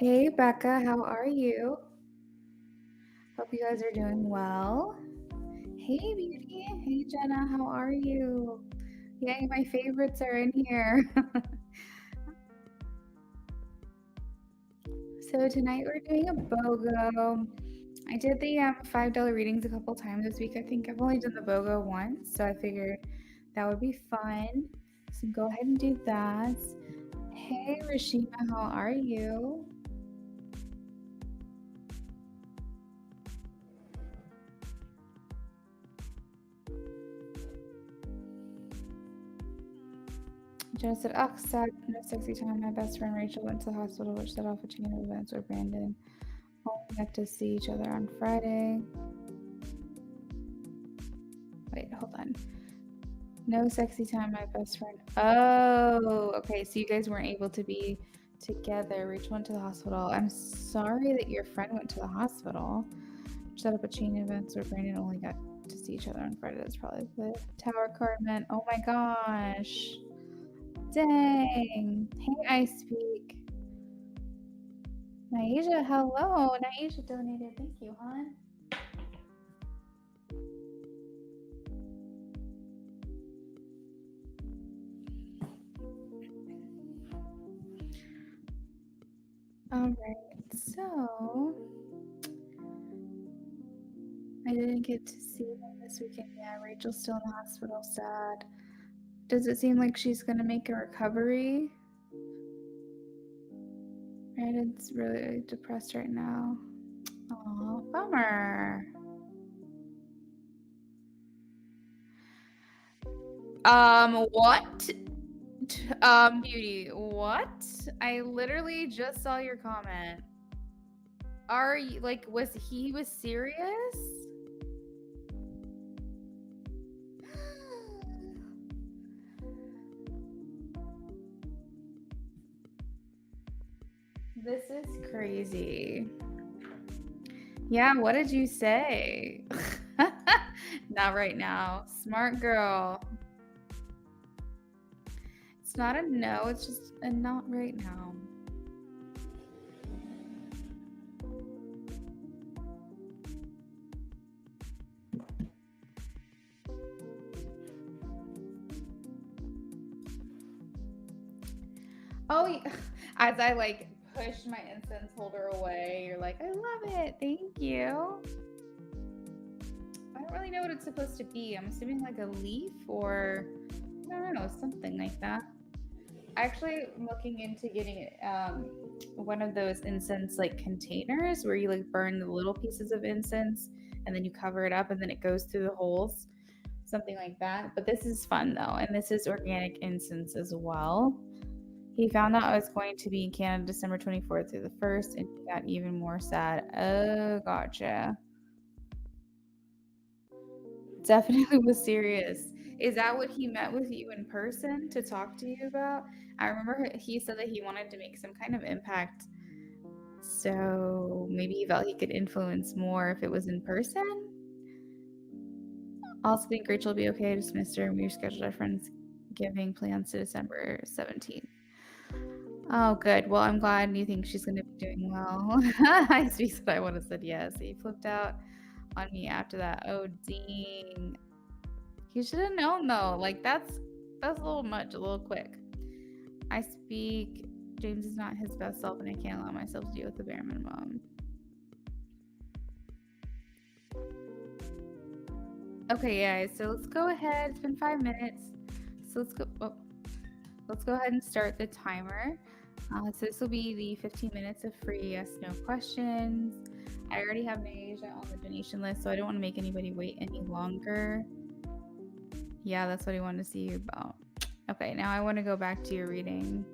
Hey Becca, how are you? Hope you guys are doing well. Hey Beauty, hey Jenna, how are you? Yay, my favorites are in here. So tonight we're doing a BOGO. I did the $5 readings a couple times this week. I think I've only done the BOGO once, so I figured that would be fun. So go ahead and do that. Hey Rashima, how are you? Jenna said, "Ugh, sad, no sexy time. My best friend Rachel went to the hospital, which set off a chain of events where Brandon only got to see each other on Friday." Wait, hold on. No sexy time, my best friend. Oh, okay. So you guys weren't able to be together. Rachel went to the hospital. I'm sorry that your friend went to the hospital. Set up a chain of events where Brandon only got to see each other on Friday. That's probably the tower card meant. Oh my gosh. Dang. Hey, I speak. Naisha, hello. Naisha donated. Thank you, hon. All right. So I didn't get to see them this weekend. Yeah, Rachel's still in the hospital. Sad. Does it seem like she's gonna make a recovery? Brandon's really depressed right now. Oh, bummer. What? Beauty, what? I literally just saw your comment. Are you like, was he was serious? This is crazy. Yeah, what did you say? Not right now. Smart girl. It's not a no, it's just a not right now. Oh, as I like push my incense holder away, you're like, I love it. Thank you. I don't really know what it's supposed to be. I'm assuming like a leaf or I don't know, something like that. Actually, I'm looking into getting one of those incense like containers where you like burn the little pieces of incense and then you cover it up and then it goes through the holes, something like that. But this is fun though, and this is organic incense as well. He found out I was going to be in Canada December 24th through the 1st, and he got even more sad. Oh, gotcha. Definitely was serious. Is that what he met with you in person to talk to you about? I remember he said that he wanted to make some kind of impact. So maybe he felt he could influence more if it was in person. I also think Rachel will be okay. I just missed her and we rescheduled our Friendsgiving plans to December 17th. Oh, good. Well, I'm glad you think she's going to be doing well. I said I would have said yes. He flipped out on me after that. Oh, dang. He should have known though. Like that's a little much, a little quick. I speak. James is not his best self, and I can't allow myself to deal with the bare minimum. Okay, guys. So let's go ahead. It's been 5 minutes. So let's go. Oh, let's go ahead and start the timer. So this will be the 15 minutes of free yes no questions. I already have Nasia on the donation list, so I don't want to make anybody wait any longer. Yeah, that's what I wanted to see you about. Okay, now I want to go back to your reading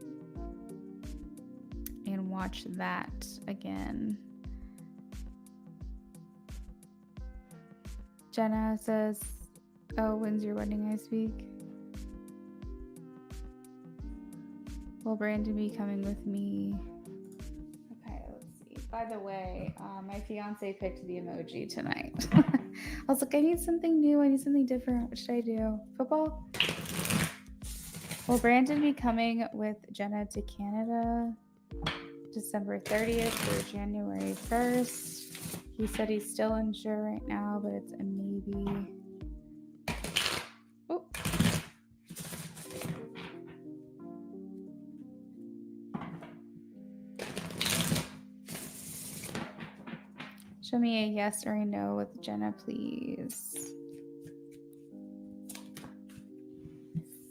and watch that again. Jenna says, oh, when's your wedding? I speak. Will Brandon be coming with me? Okay, let's see. By the way, my fiance picked the emoji tonight. I was like, I need something new. I need something different. What should I do? Football? Will Brandon be coming with Jenna to Canada? December 30th through January 1st. He said he's still unsure right now, but it's a maybe. Oh. Show me a yes or a no with Jenna, please.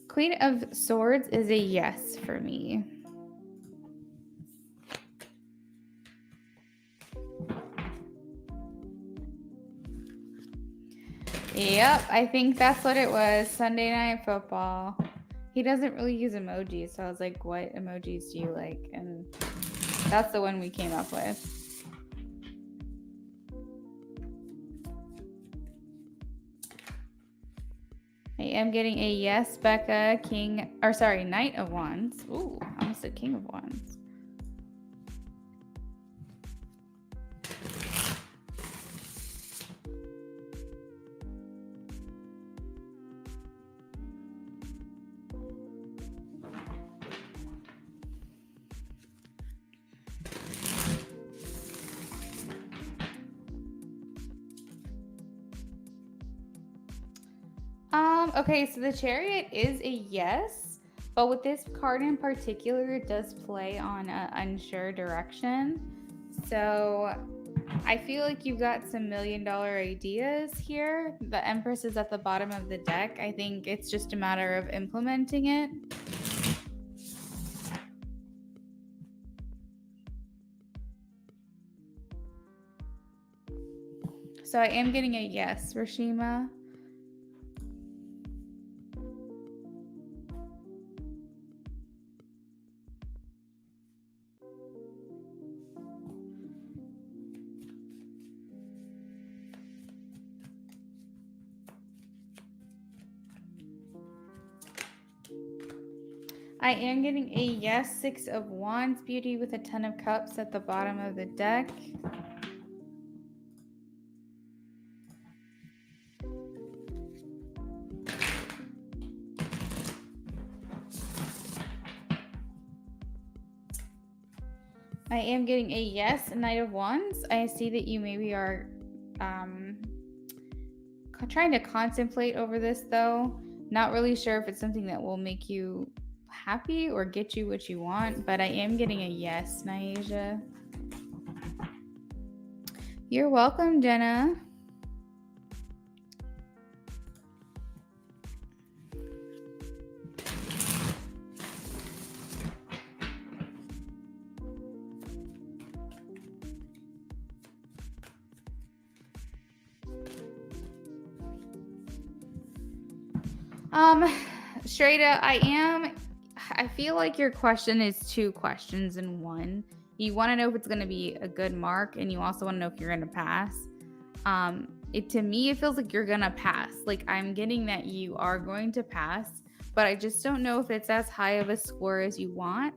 Queen of Swords is a yes for me. Yep, I think that's what it was. Sunday Night Football. He doesn't really use emojis, so I was like, what emojis do you like? And that's the one we came up with. I am getting a yes, Becca. Knight of Wands. Ooh, I almost said King of Wands. Okay, so the Chariot is a yes, but with this card in particular, it does play on an unsure direction. So I feel like you've got some $1 million ideas here. The Empress is at the bottom of the deck. I think it's just a matter of implementing it. So I am getting a yes, Rashima. I am getting a yes, Six of Wands, Beauty with a Ten of Cups at the bottom of the deck. I am getting a yes, Knight of Wands. I see that you maybe are trying to contemplate over this, though. Not really sure if it's something that will make you happy or get you what you want, but I am getting a yes, Naija. You're welcome, Jenna. Straighta, I feel like your question is two questions in one. You want to know if it's going to be a good mark, and you also want to know if you're going to pass. To me, it feels like you're going to pass. Like, I'm getting that you are going to pass, but I just don't know if it's as high of a score as you want.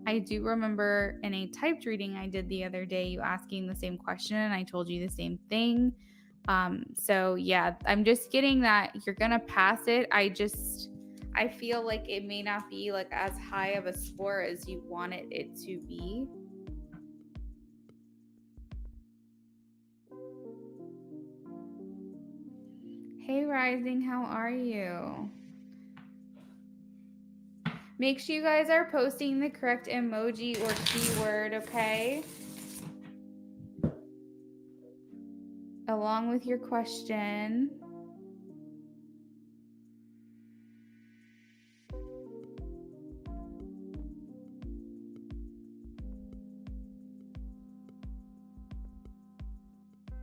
I do remember in a typed reading I did the other day, you asking the same question, and I told you the same thing. So yeah, I'm just getting that you're gonna pass it. I feel like it may not be like as high of a score as you wanted it to be. Hey Rising, how are you? Make sure you guys are posting the correct emoji or keyword, okay? Along with your question.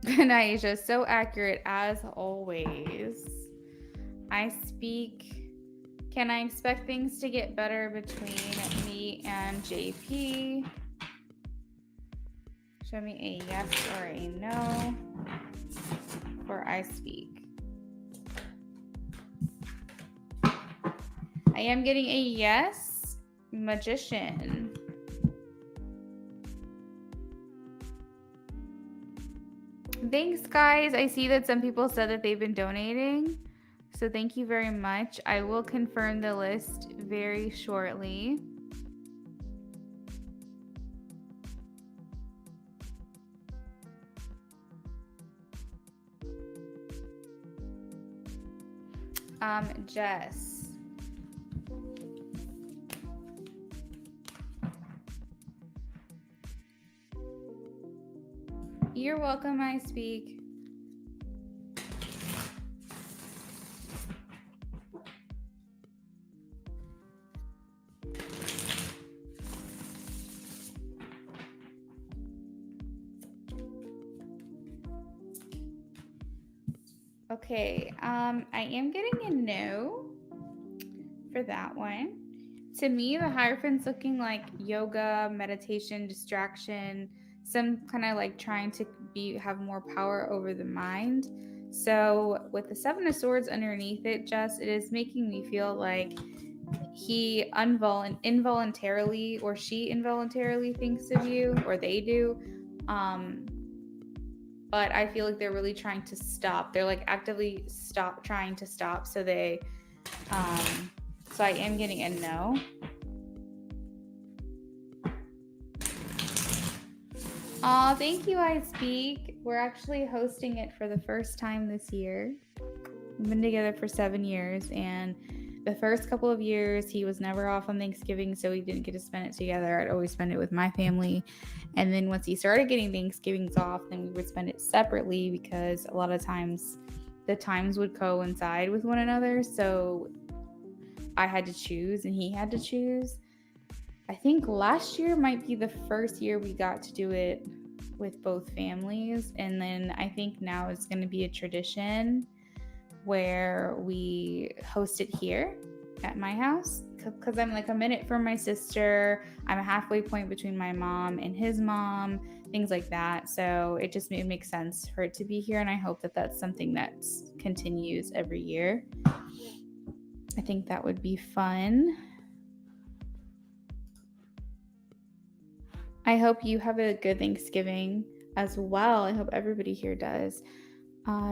Naisha, so accurate as always. Can I expect things to get better between me and JP? Show me a yes or a no for I speak. I am getting a yes, Magician. Thanks, guys. I see that some people said that they've been donating. So thank you very much. I will confirm the list very shortly. Jess. You're welcome, I speak. Okay, I am getting a no for that one. To me, the Hierophant's looking like yoga, meditation, distraction, some kind of like trying to have more power over the mind. So with the Seven of Swords underneath it, Jess, it is making me feel like he involuntarily or she involuntarily thinks of you, or they do. But I feel like they're really trying to stop. They're like actively trying to stop. So so I am getting a no. Aw, thank you, I Speak. We're actually hosting it for the first time this year. We've been together for 7 years, and the first couple of years he was never off on Thanksgiving, so we didn't get to spend it together. I'd always spend it with my family. And then once he started getting Thanksgivings off, then we would spend it separately because a lot of times the times would coincide with one another. So I had to choose and he had to choose. I think last year might be the first year we got to do it with both families. And then I think now it's going to be a tradition where we host it here at my house, because I'm like a minute from my sister. I'm a halfway point between my mom and his mom, things like that. So it makes sense for it to be here. And I hope that that's something that continues every year. I think that would be fun. I hope you have a good Thanksgiving as well. I hope everybody here does.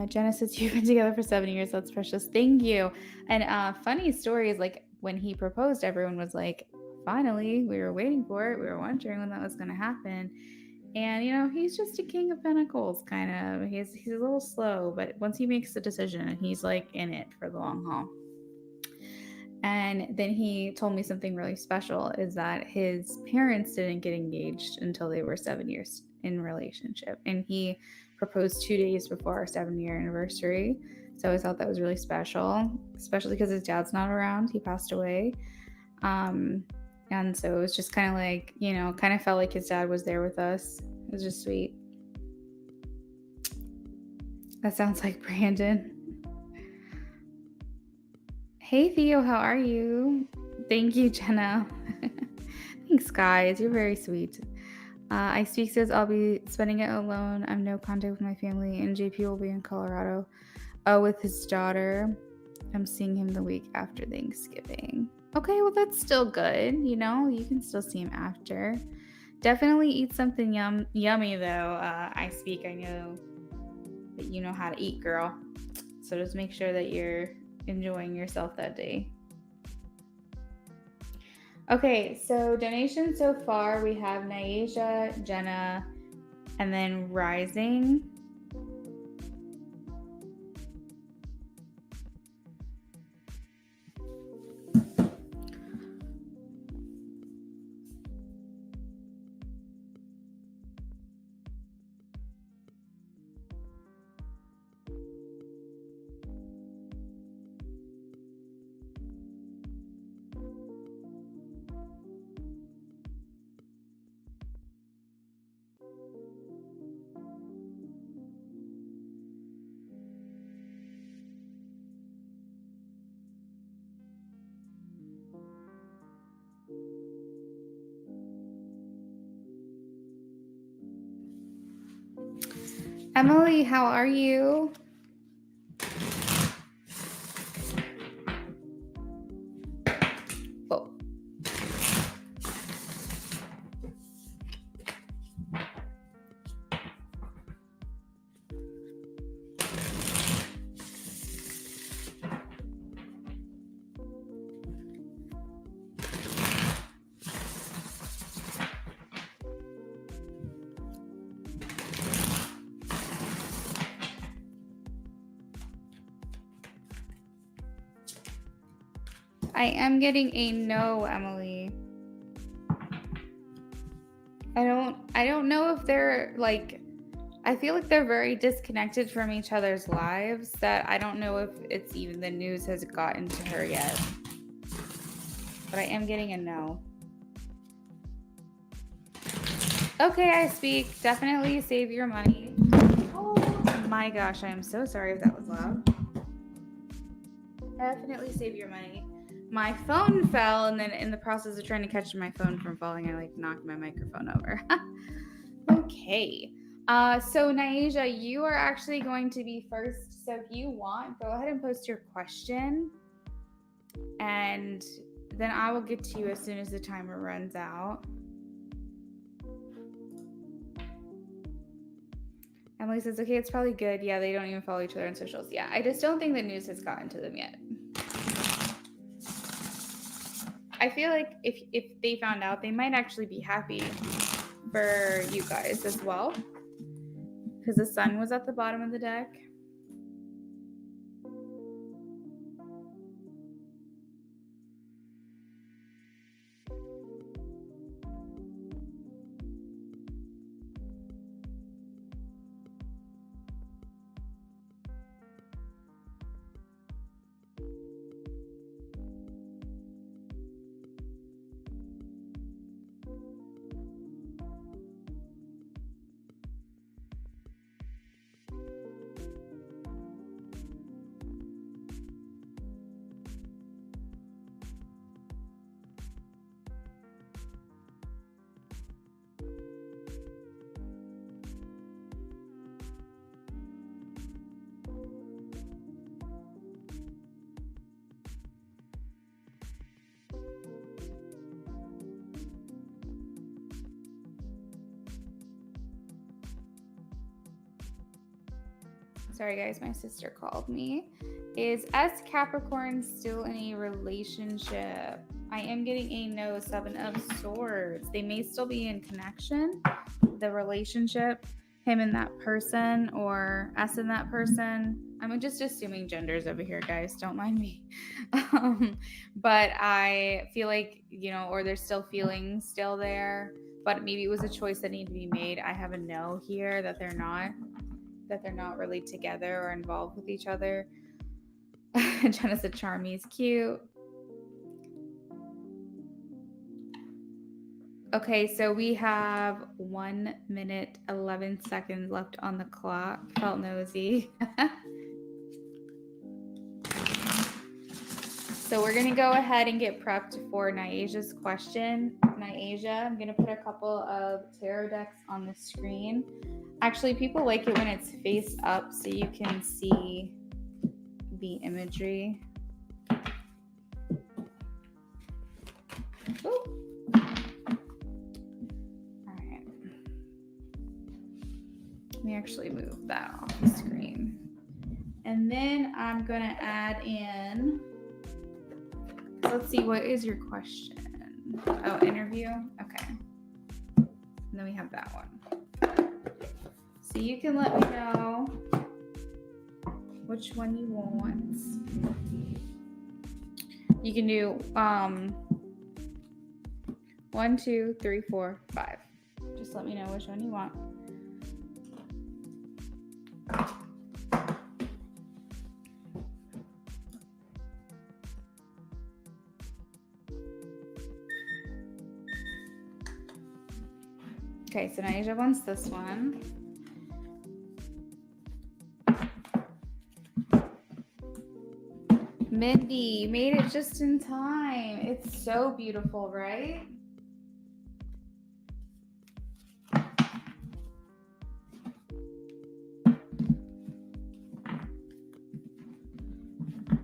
Jenna says you've been together for 7 years. That's precious. Thank you. And funny story is, like, when he proposed, everyone was like, finally, we were waiting for it. We were wondering when that was going to happen. And, he's just a king of pentacles, kind of. He's a little slow, but once he makes the decision, he's like in it for the long haul. And then he told me something really special, is that his parents didn't get engaged until they were 7 years in relationship. And he proposed 2 days before our 7-year anniversary. So I thought that was really special, especially because his dad's not around. He passed away. And so it was just kind of like, kind of felt like his dad was there with us. It was just sweet. That sounds like Brandon. Hey, Theo, how are you? Thank you, Jenna. Thanks, guys. You're very sweet. I Speak says I'll be spending it alone. I'm no contact with my family, and JP will be in Colorado with his daughter. I'm seeing him the week after Thanksgiving. Okay, well, that's still good. You can still see him after. Definitely eat something yummy, though. I Speak, I know that you know how to eat, girl. So just make sure that you're enjoying yourself that day. Okay, so donations so far, we have Naisha, Jenna, and then Rising. Emily, how are you? Oh. I am getting a no, Emily. I don't know if they're like, I feel like they're very disconnected from each other's lives, that I don't know if it's even the news has gotten to her yet. But I am getting a no. Okay, I speak. Definitely save your money. Oh my gosh, I am so sorry if that was loud. Definitely save your money. My phone fell, and then in the process of trying to catch my phone from falling, I like knocked my microphone over. Okay. So Naija, you are actually going to be first. So if you want, go ahead and post your question, and then I will get to you as soon as the timer runs out. Emily says, okay, it's probably good. Yeah, they don't even follow each other on socials. Yeah, I just don't think the news has gotten to them yet. I feel like if they found out, they might actually be happy for you guys as well, because the sun was at the bottom of the deck. Sorry guys, my sister called me. Is S Capricorn still in a relationship? I am getting a no, 7 of Swords. They may still be in connection, the relationship, him and that person, or S and that person. I'm just assuming genders over here, guys. Don't mind me. But I feel like, or there's still feelings still there, but maybe it was a choice that needed to be made. I have a no here, that they're not really together or involved with each other. Jenna said Charmie's cute. Okay, so we have 1 minute 11 seconds left on the clock. Felt nosy. So we're gonna go ahead and get prepped for Naija's question. Naija, I'm gonna put a couple of tarot decks on the screen. Actually, people like it when it's face up so you can see the imagery. Ooh. All right. Let me actually move that off the screen. And then I'm gonna add in, let's see, what is your question? Oh, interview? Okay. And then we have that one. So you can let me know which one you want. You can do 1, 2, 3, 4, 5. Just let me know which one you want. Okay, so Naija wants this one. Mindy made it just in time. It's so beautiful, right?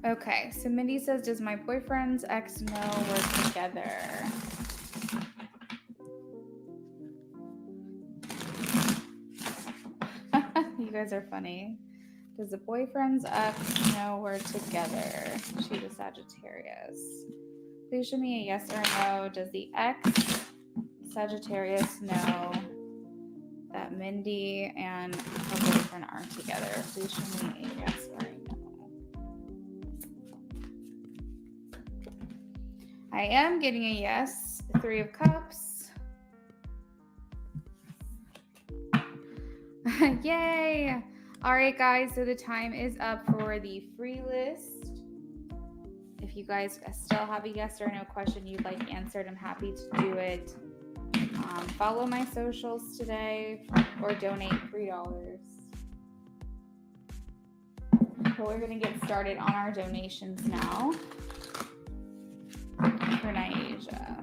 Okay, so Mindy says, does my boyfriend's ex know we're together? You guys are funny. Does the boyfriend's ex know we're together? She's a Sagittarius. Please show me a yes or no. Does the ex Sagittarius know that Mindy and her boyfriend are together? Please show me a yes or a no. I am getting a yes. Three of Cups. Yay! All right, guys. So the time is up for the free list. If you guys still have a yes or no question you'd like answered, I'm happy to do it. Follow my socials today or donate $3. So we're going to get started on our donations now for Niasia.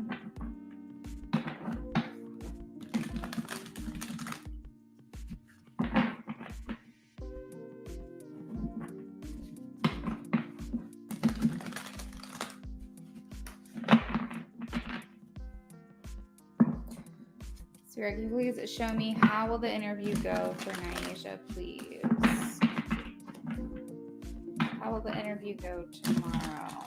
So, can you please show me how will the interview go for Niasia, please? How will the interview go tomorrow?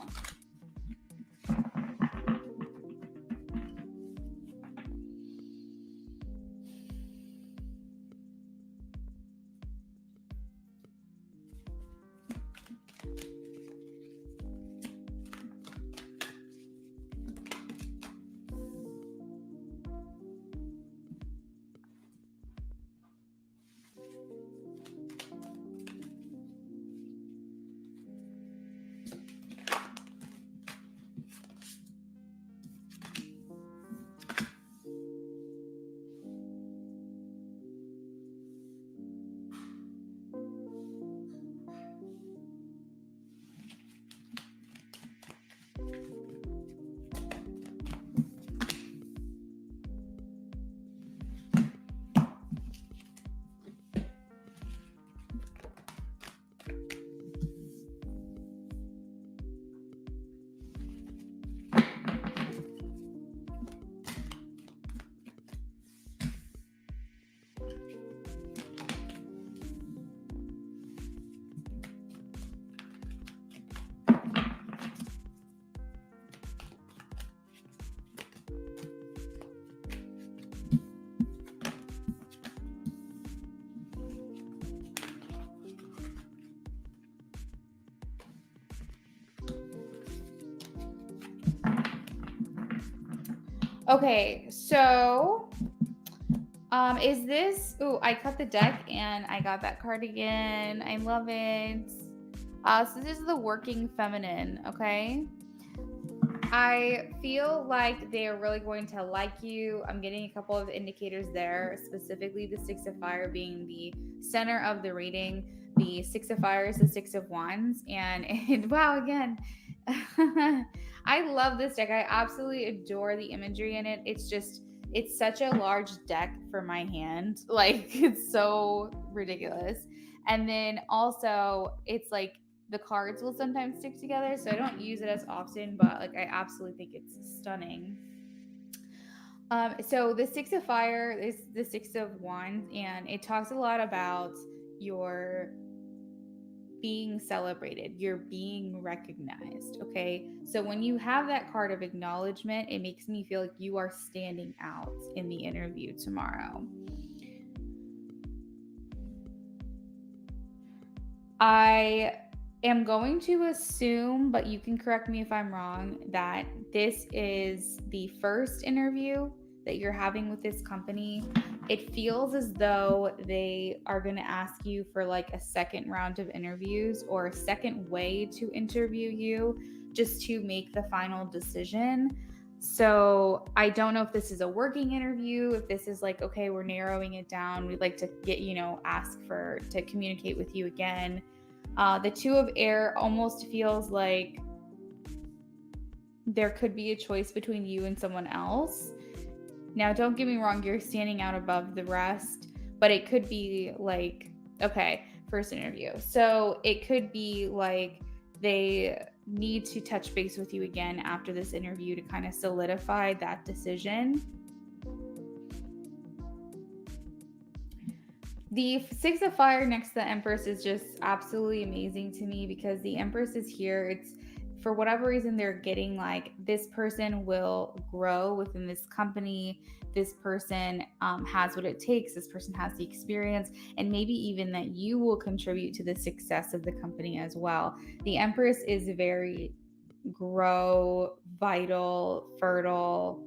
Okay, so is this, oh, I cut the deck and I got that card again. I love it. So this is the working feminine, okay? I feel like they are really going to like you. I'm getting a couple of indicators there, specifically the Six of Fire being the center of the reading. The Six of Fire is the Six of Wands. And wow, again, I love this deck. I absolutely adore the imagery in it. It's such a large deck for my hand. Like, it's so ridiculous. And then also, it's like the cards will sometimes stick together, so I don't use it as often, but like I absolutely think it's stunning. So the Six of Fire is the Six of Wands, and it talks a lot about your being celebrated, you're being recognized. Okay, so when you have that card of acknowledgement, it makes me feel like you are standing out in the interview tomorrow. I am going to assume, but you can correct me if I'm wrong, that this is the first interview that you're having with this company. It feels as though they are going to ask you for like a second round of interviews or a second way to interview you just to make the final decision. So I don't know if this is a working interview, if this is like, okay, we're narrowing it down. We'd like to get, ask to communicate with you again. The Two of Air almost feels like there could be a choice between you and someone else. Now, don't get me wrong, you're standing out above the rest, but it could be like, okay, first interview. So it could be like they need to touch base with you again after this interview to kind of solidify that decision. The Six of Fire next to the Empress is just absolutely amazing to me because the Empress is here. It's for whatever reason they're getting like this person will grow within this company. This person has what it takes. This person has the experience, and maybe even that you will contribute to the success of the company as well. The Empress is very grow, vital, fertile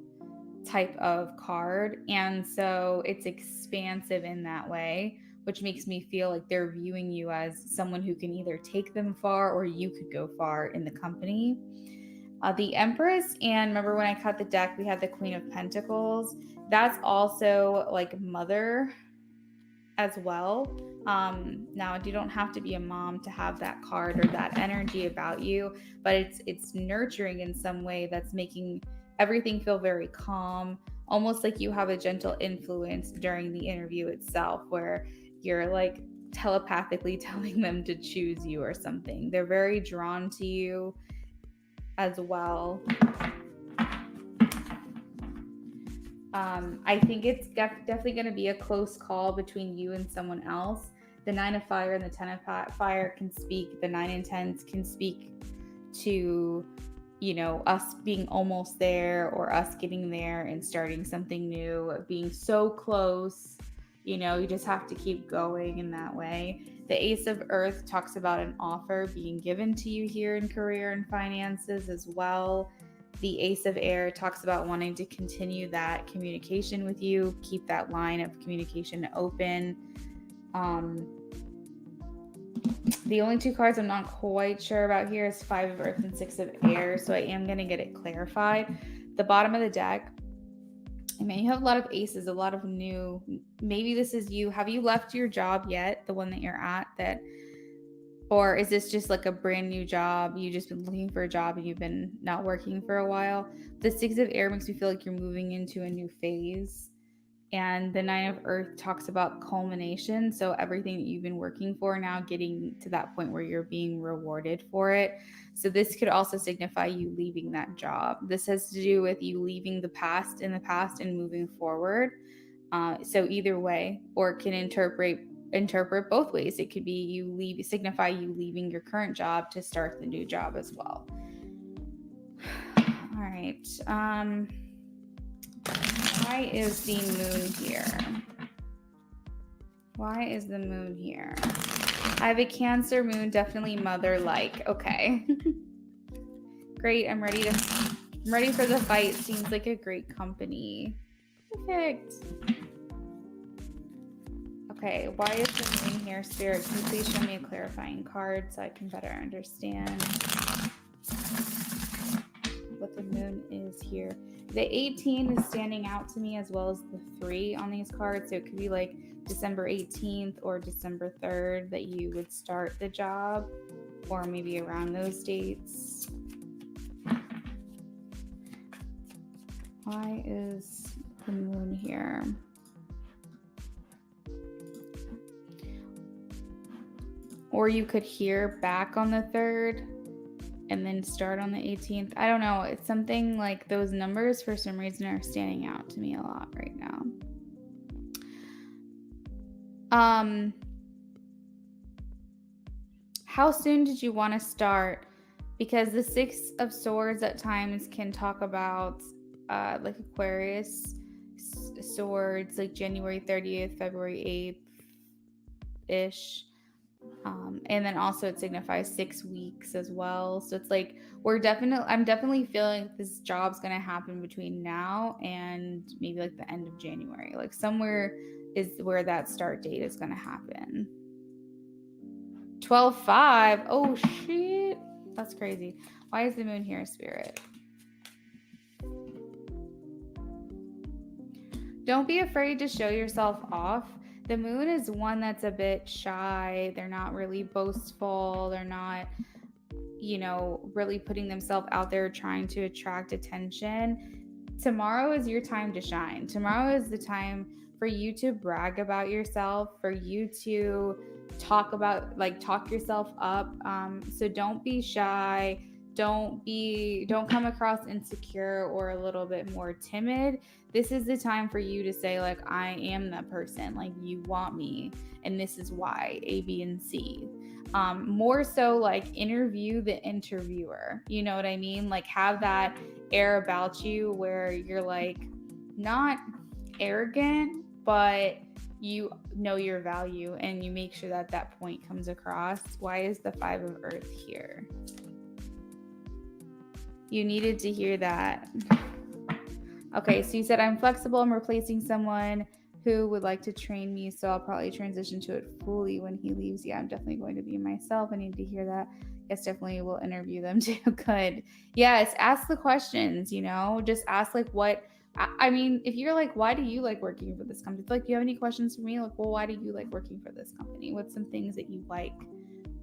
type of card. And so it's expansive in that way, which makes me feel like they're viewing you as someone who can either take them far or you could go far in the company. The Empress, and remember when I cut the deck, we had the Queen of Pentacles. That's also like mother as well. Now you don't have to be a mom to have that card or that energy about you, but it's nurturing in some way that's making everything feel very calm, almost like you have a gentle influence during the interview itself, where you're like telepathically telling them to choose you or something. They're very drawn to you as well. I think it's definitely going to be a close call between you and someone else. The 9 of Fire and the 10 of Fire can speak. The 9 and 10s can speak to, us being almost there or us getting there and starting something new, being so close. You just have to keep going in that way. The Ace of Earth talks about an offer being given to you here in career and finances as well. The Ace of Air talks about wanting to continue that communication with you, keep that line of communication open. The only two cards I'm not quite sure about here is 5 of Earth and 6 of Air, so I am going to get it clarified. The bottom of the deck, you have a lot of aces, a lot of new, maybe this is you. Have you left your job yet, the one that you're at, or is this just like a brand new job? You've just been looking for a job and you've been not working for a while. The 6 of Air makes me feel like you're moving into a new phase. And the 9 of Earth talks about culmination. So everything that you've been working for now, getting to that point where you're being rewarded for it. So this could also signify you leaving that job. This has to do with you leaving the past in the past and moving forward. So either way, or it can interpret both ways. It could be signify you leaving your current job to start the new job as well. All right. Why is the moon here? Why is the moon here? I have a Cancer moon, definitely mother-like. Okay. Great. I'm ready for the fight. Seems like a great company. Perfect. Okay, why is the moon here, Spirit? Can you please show me a clarifying card so I can better understand what the moon is here? The 18 is standing out to me, as well as the 3 on these cards. So it could be like December 18th or December 3rd that you would start the job, or maybe around those dates. Why is the moon here? Or you could hear back on the 3rd and then start on the 18th. I don't know. It's something like those numbers for some reason are standing out to me a lot right now. How soon did you want to start? Because the 6 of Swords at times can talk about like Aquarius swords, like January 30th, February 8th-ish. And then also it signifies 6 weeks as well. So it's like I'm definitely feeling like this job's gonna happen between now and maybe like the end of January. Like somewhere is where that start date is gonna happen. 12/5. Oh shit. That's crazy. Why is the moon here, Spirit? Don't be afraid to show yourself off. The moon is one that's a bit shy. They're not really boastful. They're not, really putting themselves out there trying to attract attention. Tomorrow is your time to shine. Tomorrow is the time for you to brag about yourself, for you to talk yourself up. So don't be shy. Don't come across insecure or a little bit more timid. This is the time for you to say, like, I am that person, like, you want me, and this is why, A, B, and C. More so like interview the interviewer, you know what I mean? Like have that air about you where you're like not arrogant, but you know your value and you make sure that point comes across. Why is the 5 of Earth here? You needed to hear that. Okay, so you said I'm flexible. I'm replacing someone who would like to train me, so I'll probably transition to it fully when he leaves. Yeah, I'm definitely going to be myself. I need to hear that. Yes, definitely will interview them too. Good. Yes, ask the questions, just ask like what. I mean, if you're like, why do you like working for this company? It's like, do you have any questions for me? Like, well, why do you like working for this company? What's some things that you like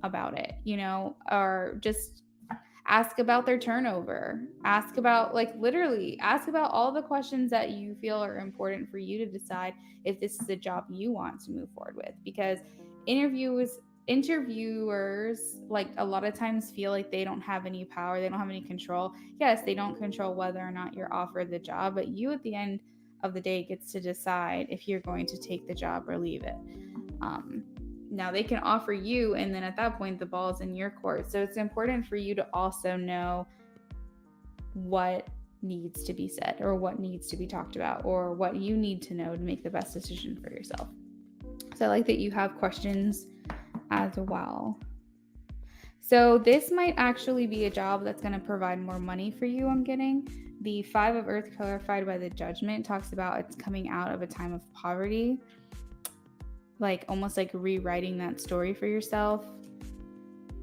about it, or just ask about their turnover, ask about literally ask about all the questions that you feel are important for you to decide if this is a job you want to move forward with, because interviewers like a lot of times feel like they don't have any power, they don't have any control. Yes, they don't control whether or not you're offered the job, but you at the end of the day gets to decide if you're going to take the job or leave it. Now they can offer you, and then at that point the ball is in your court. So it's important for you to also know what needs to be said or what needs to be talked about or what you need to know to make the best decision for yourself. So I like that you have questions as well. So this might actually be a job that's going to provide more money for you. I'm getting the 5 of Earth clarified by the Judgment talks about it's coming out of a time of poverty, like almost like rewriting that story for yourself.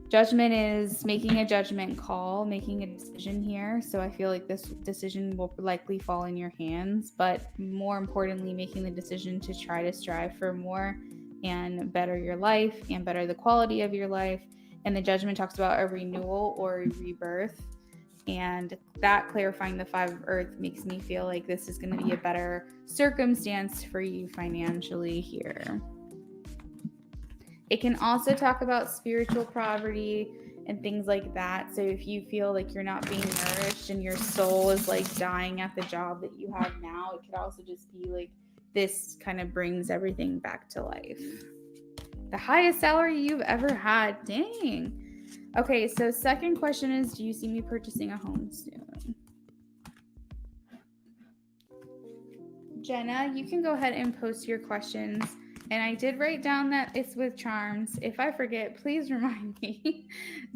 Judgment is making a judgment call, making a decision here. So I feel like this decision will likely fall in your hands, but more importantly, making the decision to try to strive for more and better your life and better the quality of your life. And the Judgment talks about a renewal or a rebirth. And that clarifying the 5 of Earth makes me feel like this is going to be a better circumstance for you financially here. It can also talk about spiritual poverty and things like that. So if you feel like you're not being nourished and your soul is like dying at the job that you have now, it could also just be like this kind of brings everything back to life. The highest salary you've ever had. Dang. Okay, so second question is, do you see me purchasing a home soon? Jenna, you can go ahead and post your questions. And I did write down that it's with charms. If I forget, please remind me.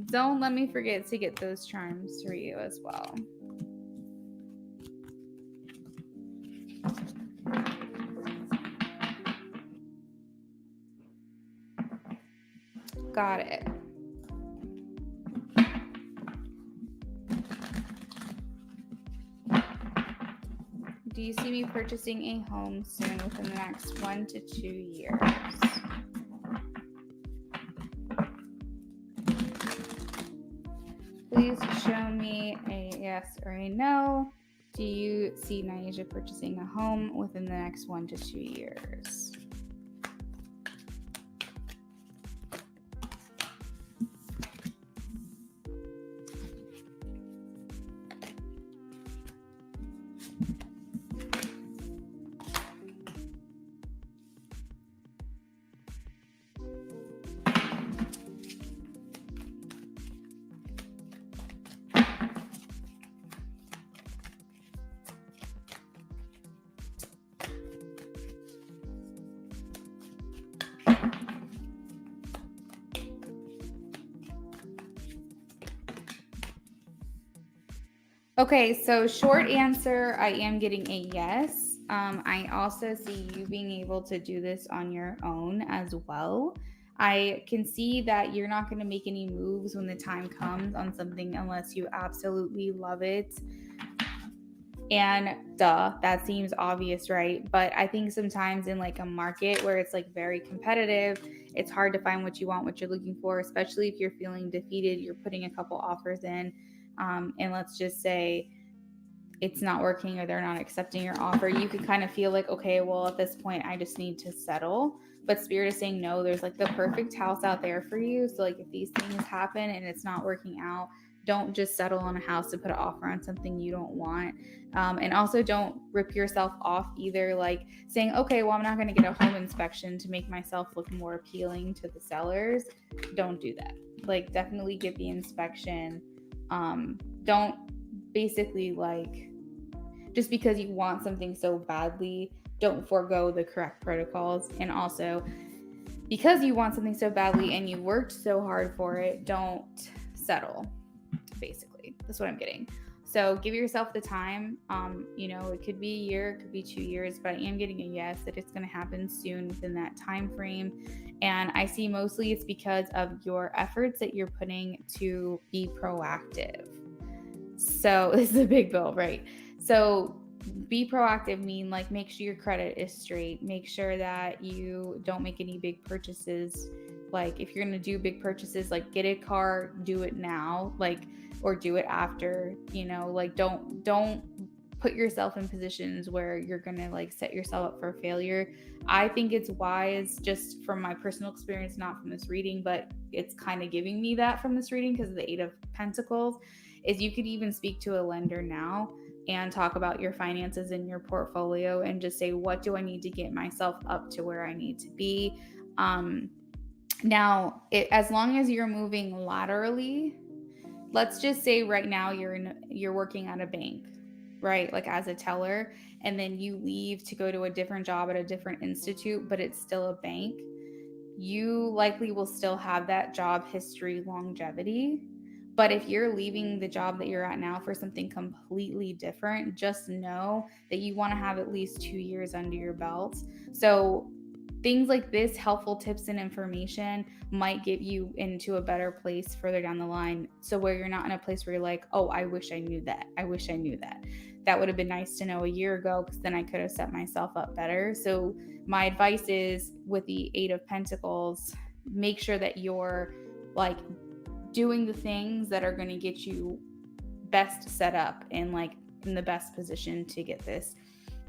Don't let me forget to get those charms for you as well. Got it. Do you see me purchasing a home soon within the next 1 to 2 years? Please show me a yes or a no. Do you see Naija purchasing a home within the next 1 to 2 years? Okay, so short answer, I am getting a yes. I also see you being able to do this on your own as well. I can see that you're not going to make any moves when the time comes on something unless you absolutely love it. And that seems obvious, right? But I think sometimes in like a market where it's like very competitive, it's hard to find what you want, what you're looking for, especially if you're feeling defeated, you're putting a couple offers in. And let's just say it's not working or they're not accepting your offer, you could kind of feel like, okay, well, at this point, I just need to settle. But Spirit is saying, no, there's like the perfect house out there for you. So like if these things happen and it's not working out, don't just settle on a house to put an offer on something you don't want. And also don't rip yourself off either, like saying, okay, well, I'm not going to get a home inspection to make myself look more appealing to the sellers. Don't do that. Like definitely get the inspection. Don't basically like, just because you want something so badly, don't forego the correct protocols. And also, because you want something so badly and you worked so hard for it, don't settle. Basically, that's what I'm getting. So give yourself the time. It could be a year, it could be 2 years, but I am getting a yes that it's going to happen soon within that time frame. And I see mostly it's because of your efforts that you're putting to be proactive. So this is a big bill, right? So be proactive mean like make sure your credit is straight, make sure that you don't make any big purchases. Like if you're going to do big purchases, like get a car, do it now, like, or do it after, like don't put yourself in positions where you're going to like set yourself up for failure. I think it's wise, just from my personal experience, not from this reading, but it's kind of giving me that from this reading because of the 8 of Pentacles, is you could even speak to a lender now and talk about your finances in your portfolio and just say, what do I need to get myself up to where I need to be? Now, as long as you're moving laterally, let's just say right now you're working at a bank, right? Like as a teller, and then you leave to go to a different job at a different institute, but it's still a bank. You likely will still have that job history longevity. But if you're leaving the job that you're at now for something completely different, just know that you want to have at least 2 years under your belt. So things like this, helpful tips and information, might get you into a better place further down the line. So where you're not in a place where you're like, oh, I wish I knew that. I wish I knew that. That would have been nice to know a year ago, because then I could have set myself up better. So my advice is, with the 8 of Pentacles, make sure that you're like doing the things that are going to get you best set up and like in the best position to get this.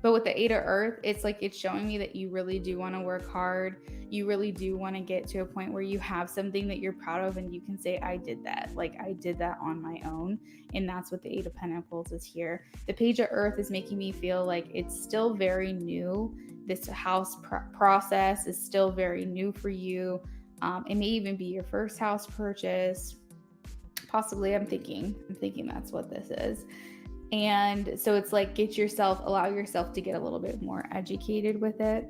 But with the 8 of Earth, it's like it's showing me that you really do want to work hard. You really do want to get to a point where you have something that you're proud of and you can say, I did that. Like I did that on my own. And that's what the 8 of Pentacles is here. The Page of Earth is making me feel like it's still very new. This house process is still very new for you. It may even be your first house purchase. Possibly, I'm thinking that's what this is. And so it's like allow yourself to get a little bit more educated with it.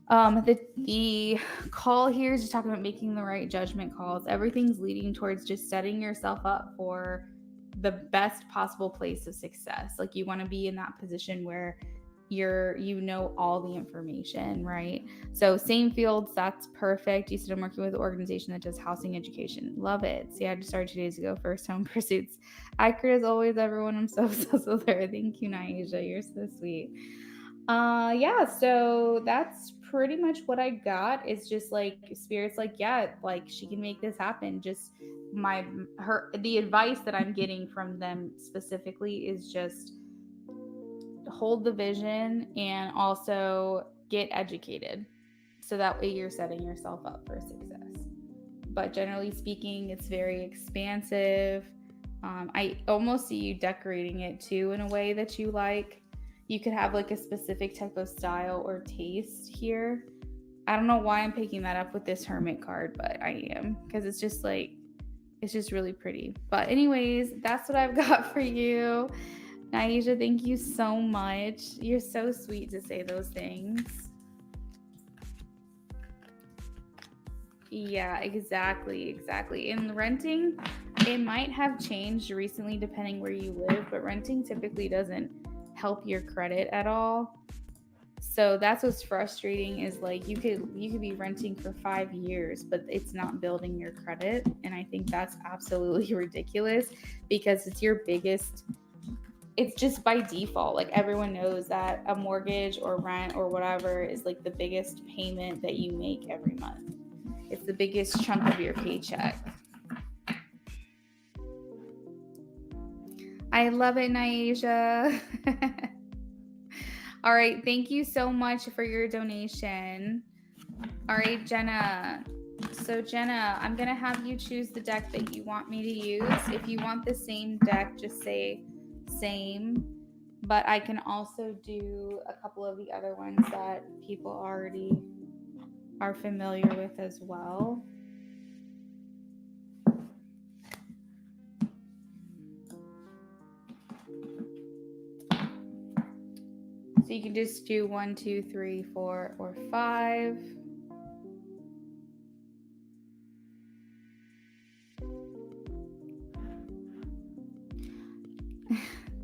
The call here is just talking about making the right judgment calls. Everything's leading towards just setting yourself up for the best possible place of success. Like you want to be in that position where you know all the information, right? So same fields, that's perfect. You said I'm working with an organization that does housing education. Love it. See, I just started 2 days ago. First home pursuits. Accurate as always, everyone. I'm so obsessed with her. Thank you, Naisha. You're so sweet. Yeah, so that's pretty much what I got. Is just like Spirit's like, yeah, like she can make this happen. Just the advice that I'm getting from them specifically is just hold the vision and also get educated, so that way you're setting yourself up for success. But generally speaking, it's very expansive. I almost see you decorating it too in a way that you like. You could have like a specific type of style or taste here. I don't know why I'm picking that up with this Hermit card, but I am, because it's just really pretty. But anyways, that's what I've got for you. Naisha, thank you so much. You're so sweet to say those things. Yeah, exactly. In renting, it might have changed recently depending where you live, but renting typically doesn't help your credit at all. So that's what's frustrating, is like you could be renting for 5 years, but it's not building your credit. And I think that's absolutely ridiculous, because it's just by default. Like everyone knows that a mortgage or rent or whatever is like the biggest payment that you make every month. It's the biggest chunk of your paycheck. I love it, Naisha. All right, thank you so much for your donation. All right, Jenna. So Jenna, I'm going to have you choose the deck that you want me to use. If you want the same deck, just say same. But I can also do a couple of the other ones that people already are familiar with as well. So you can just do 1, 2, 3, 4, or 5.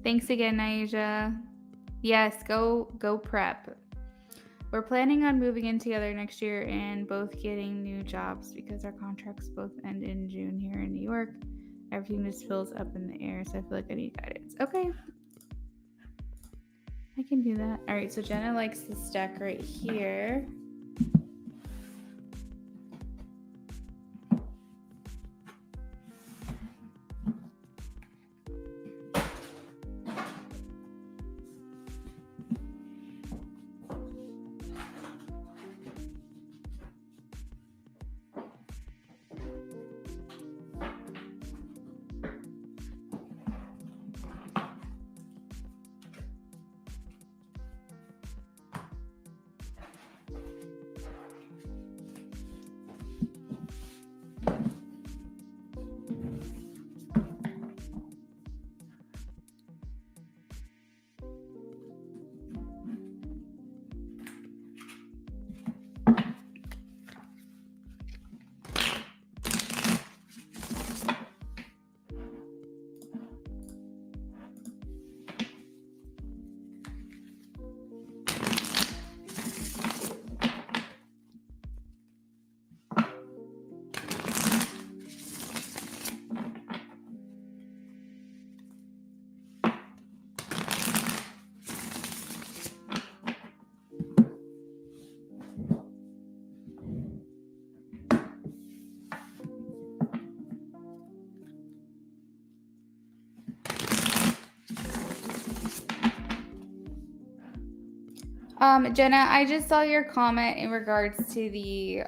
Thanks again, Naija. Yes, go prep. We're planning on moving in together next year and both getting new jobs because our contracts both end in June here in New York. Everything just feels up in the air, so I feel like I need guidance. Okay. I can do that. All right, so Jenna likes this deck right here. Jenna, I just saw your comment in regards to the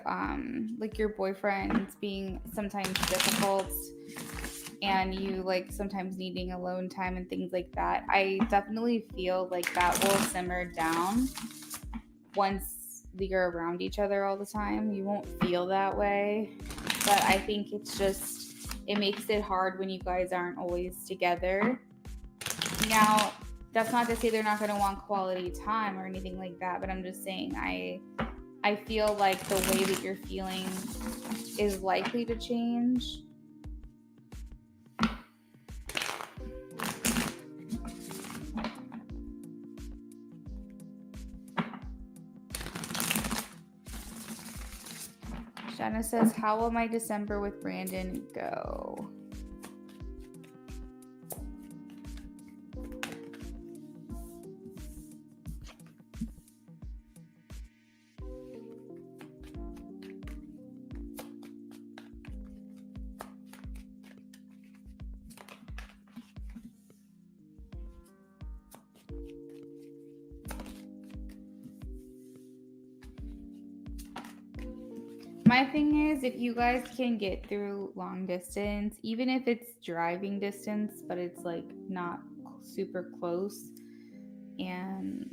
like your boyfriend being sometimes difficult and you like sometimes needing alone time and things like that. I definitely feel like that will simmer down once you're around each other all the time. You won't feel that way. But I think it's just it makes it hard when you guys aren't always together. Now, that's not to say they're not going to want quality time or anything like that, but I'm just saying I feel like the way that you're feeling is likely to change. Jenna says, how will my December with Brandon go? My thing is, if you guys can get through long distance, even if it's driving distance, but it's like not super close, and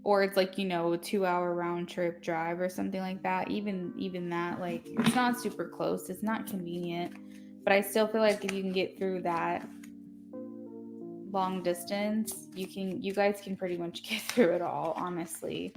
or it's like, you know, a 2 hour round trip drive or something like that, even that, like it's not super close, it's not convenient, but I still feel like if you can get through that long distance, you guys can pretty much get through it all, honestly.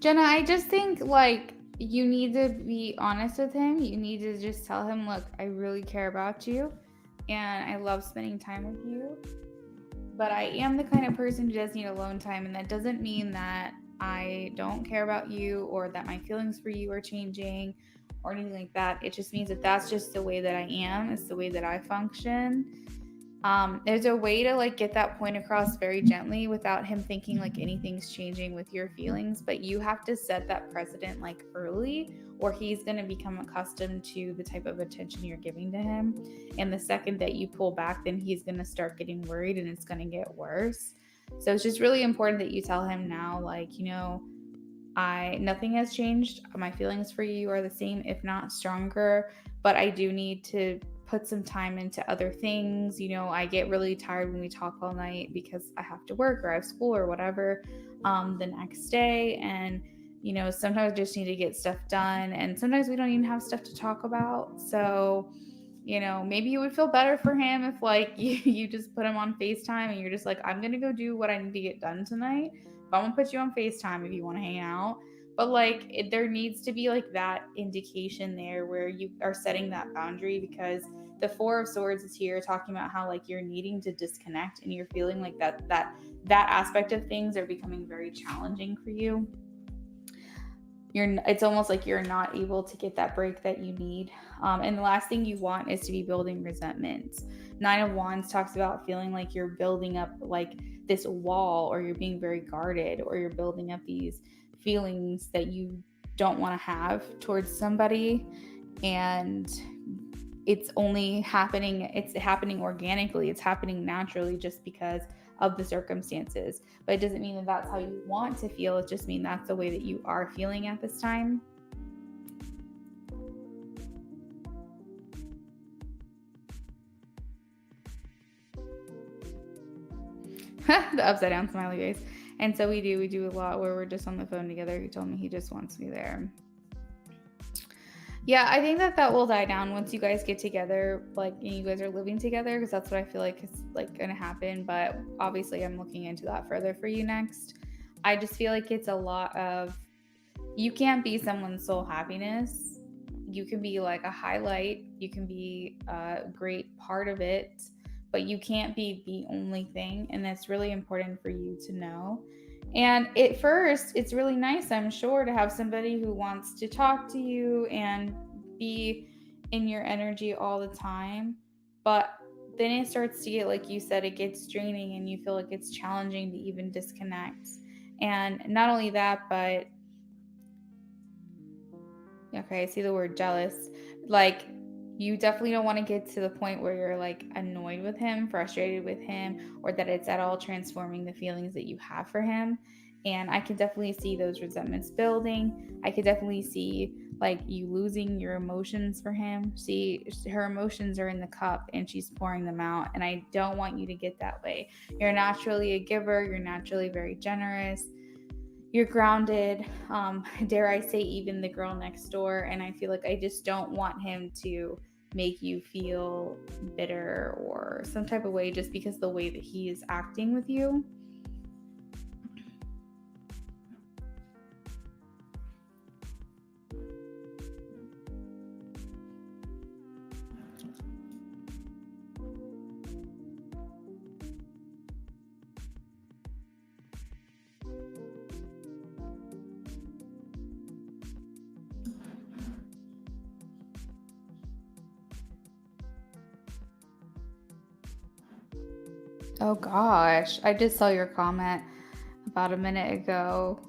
Jenna, I just think like you need to be honest with him. You need to just tell him, look, I really care about you and I love spending time with you. But I am the kind of person who does need alone time, and that doesn't mean that I don't care about you or that my feelings for you are changing or anything like that. It just means that that's just the way that I am. It's the way that I function. There's a way to like get that point across very gently without him thinking like anything's changing with your feelings, but you have to set that precedent like early or he's going to become accustomed to the type of attention you're giving to him, and the second that you pull back, then he's going to start getting worried and it's going to get worse. So it's just really important that you tell him now, like, you know, nothing has changed. My feelings for you are the same, if not stronger, but I do need to put some time into other things. You know, I get really tired when we talk all night because I have to work or I have school or whatever the next day. And sometimes we just need to get stuff done, and sometimes we don't even have stuff to talk about. So, maybe it would feel better for him if like you just put him on FaceTime and you're just like, I'm gonna go do what I need to get done tonight. But I'm gonna put you on FaceTime if you want to hang out. But like there needs to be like that indication there where you are setting that boundary, because the Four of Swords is here talking about how like you're needing to disconnect and you're feeling like that aspect of things are becoming very challenging for you. It's almost like you're not able to get that break that you need. And the last thing you want is to be building resentment. Nine of Wands talks about feeling like you're building up like this wall, or you're being very guarded, or you're building up these feelings that you don't want to have towards somebody. And it's happening organically, it's happening naturally just because of the circumstances. But it doesn't mean that that's how you want to feel. It just means that's the way that you are feeling at this time. The upside down smiley face. And so we do a lot where we're just on the phone together. He told me he just wants me there. Yeah, I think that will die down once you guys get together, like, and you guys are living together, because that's what I feel like is like going to happen. But obviously, I'm looking into that further for you next. I just feel like it's a lot of, you can't be someone's sole happiness. You can be like a highlight, you can be a great part of it, but you can't be the only thing. And that's really important for you to know. And at first, it's really nice, I'm sure, to have somebody who wants to talk to you and be in your energy all the time. But then it starts to get, like you said, it gets draining and you feel like it's challenging to even disconnect. And not only that, but okay, I see the word jealous. Like, you definitely don't want to get to the point where you're like annoyed with him, frustrated with him, or that it's at all transforming the feelings that you have for him. And I can definitely see those resentments building. I could definitely see like you losing your emotions for him. See, her emotions are in the cup and she's pouring them out. And I don't want you to get that way. You're naturally a giver, you're naturally very generous, you're grounded, dare I say even the girl next door. And I feel like I just don't want him to make you feel bitter or some type of way just because the way that he is acting with you. Oh gosh, I just saw your comment about a minute ago.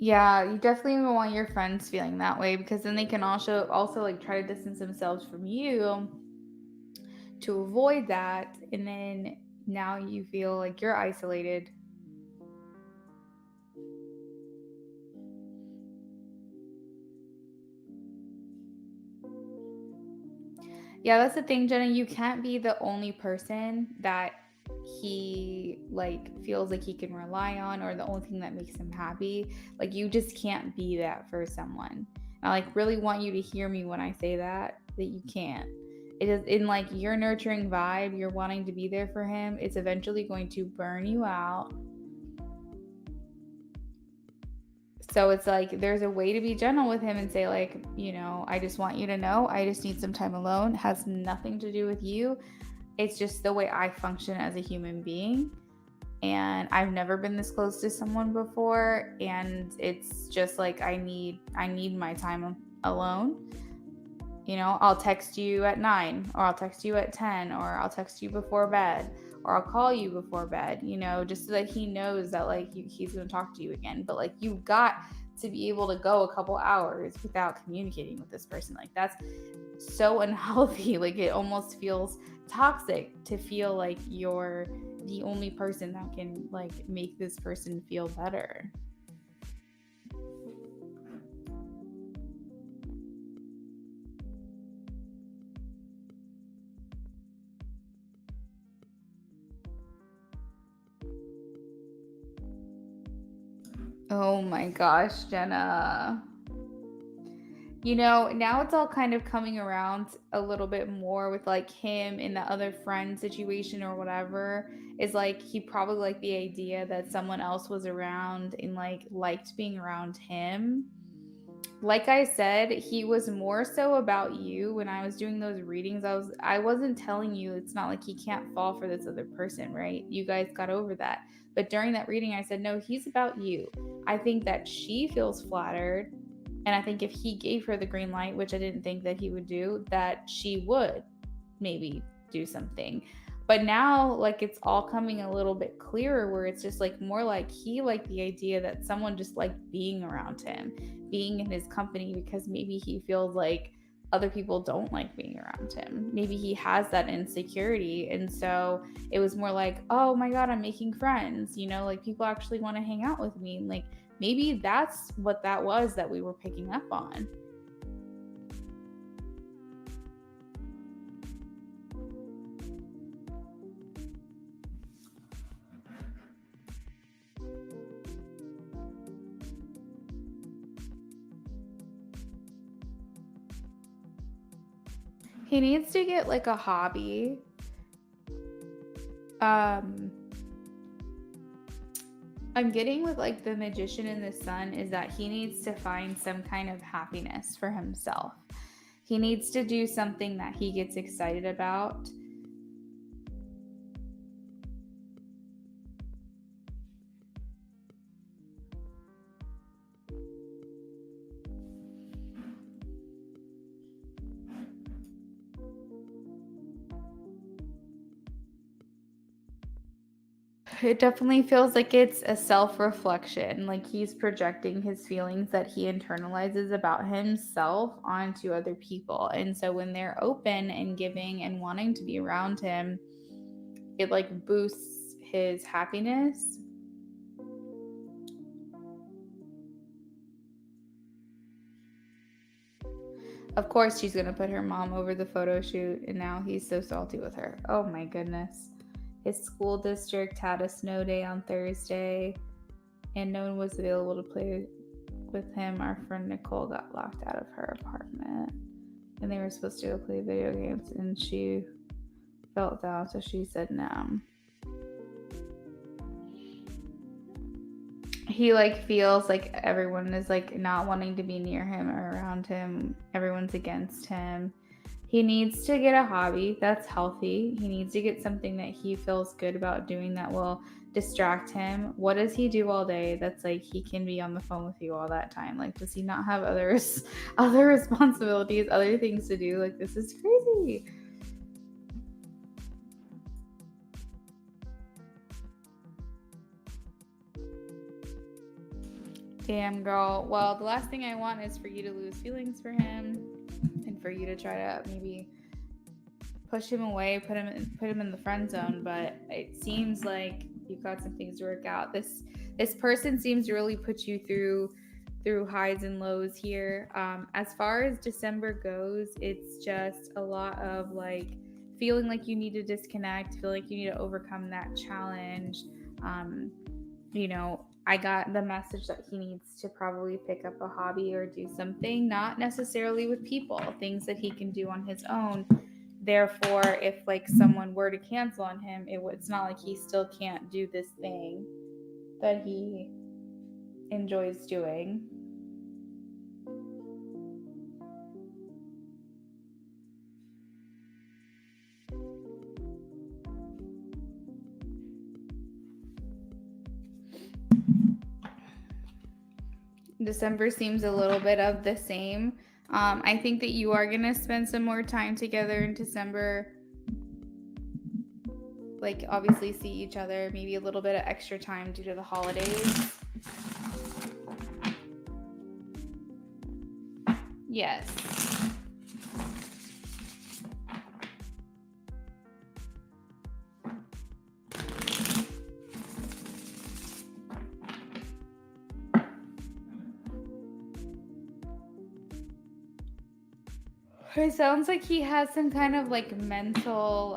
Yeah, you definitely don't want your friends feeling that way, because then they can also like try to distance themselves from you to avoid that, and then now you feel like you're isolated. Yeah, that's the thing, Jenna. You can't be the only person that he like feels like he can rely on, or the only thing that makes him happy. Like, you just can't be that for someone. I like really want you to hear me when I say that you can't. It is in like your nurturing vibe, you're wanting to be there for him. It's eventually going to burn you out. So it's like there's a way to be gentle with him and say, like, I just want you to know I just need some time alone. It has nothing to do with you. It's just the way I function as a human being. And I've never been this close to someone before. And it's just like I need my time alone. I'll text you at 9, or I'll text you at 10, or I'll text you before bed, or I'll call you before bed, just so that he knows that like he's going to talk to you again. But like, you've got to be able to go a couple hours without communicating with this person. Like, that's so unhealthy. Like, it almost feels toxic to feel like you're the only person that can like make this person feel better. Oh my gosh, Jenna. You know, now it's all kind of coming around a little bit more with like him and the other friend situation or whatever. Is like he probably liked the idea that someone else was around and like liked being around him. Like I said, he was more so about you when I was doing those readings. I wasn't telling you it's not like he can't fall for this other person, right? You guys got over that. But during that reading I said, "No, he's about you." I think that she feels flattered, and I think if he gave her the green light, which I didn't think that he would do, that she would maybe do something. But now, like, it's all coming a little bit clearer where it's just like more like he liked the idea that someone just liked being around him, being in his company, because maybe he feels like other people don't like being around him. Maybe he has that insecurity. And so it was more like, oh my God, I'm making friends. You know, like people actually want to hang out with me. Like maybe that's what that was that we were picking up on. He needs to get like a hobby. I'm getting with like the magician and the sun is that he needs to find some kind of happiness for himself. He needs to do something that he gets excited about. It definitely feels like it's a self-reflection, like he's projecting his feelings that he internalizes about himself onto other people. And so when they're open and giving and wanting to be around him, it like boosts his happiness. Of course, she's gonna put her mom over the photo shoot, and now he's so salty with her. Oh my goodness. His school district had a snow day on Thursday, and no one was available to play with him. Our friend Nicole got locked out of her apartment, and they were supposed to go play video games, and she felt down, so she said no. He like feels like everyone is like not wanting to be near him or around him. Everyone's against him. He needs to get a hobby that's healthy. He needs to get something that he feels good about doing that will distract him. What does he do all day that's like he can be on the phone with you all that time? Like, does he not have other responsibilities, other things to do? Like, this is crazy. Damn, girl. Well, the last thing I want is for you to lose feelings for him and for you to try to maybe push him away, put him in the friend zone. But it seems like you've got some things to work out. This person seems to really put you through highs and lows here. As far as December goes, it's just a lot of like feeling like you need to disconnect, feel like you need to overcome that challenge. You know, I got the message that he needs to probably pick up a hobby or do something, not necessarily with people, things that he can do on his own. Therefore, if like someone were to cancel on him, it's not like he still can't do this thing that he enjoys doing. December seems a little bit of the same. I think that you are going to spend some more time together in December. Like, obviously, see each other, maybe a little bit of extra time due to the holidays. Yes. It sounds like he has some kind of like mental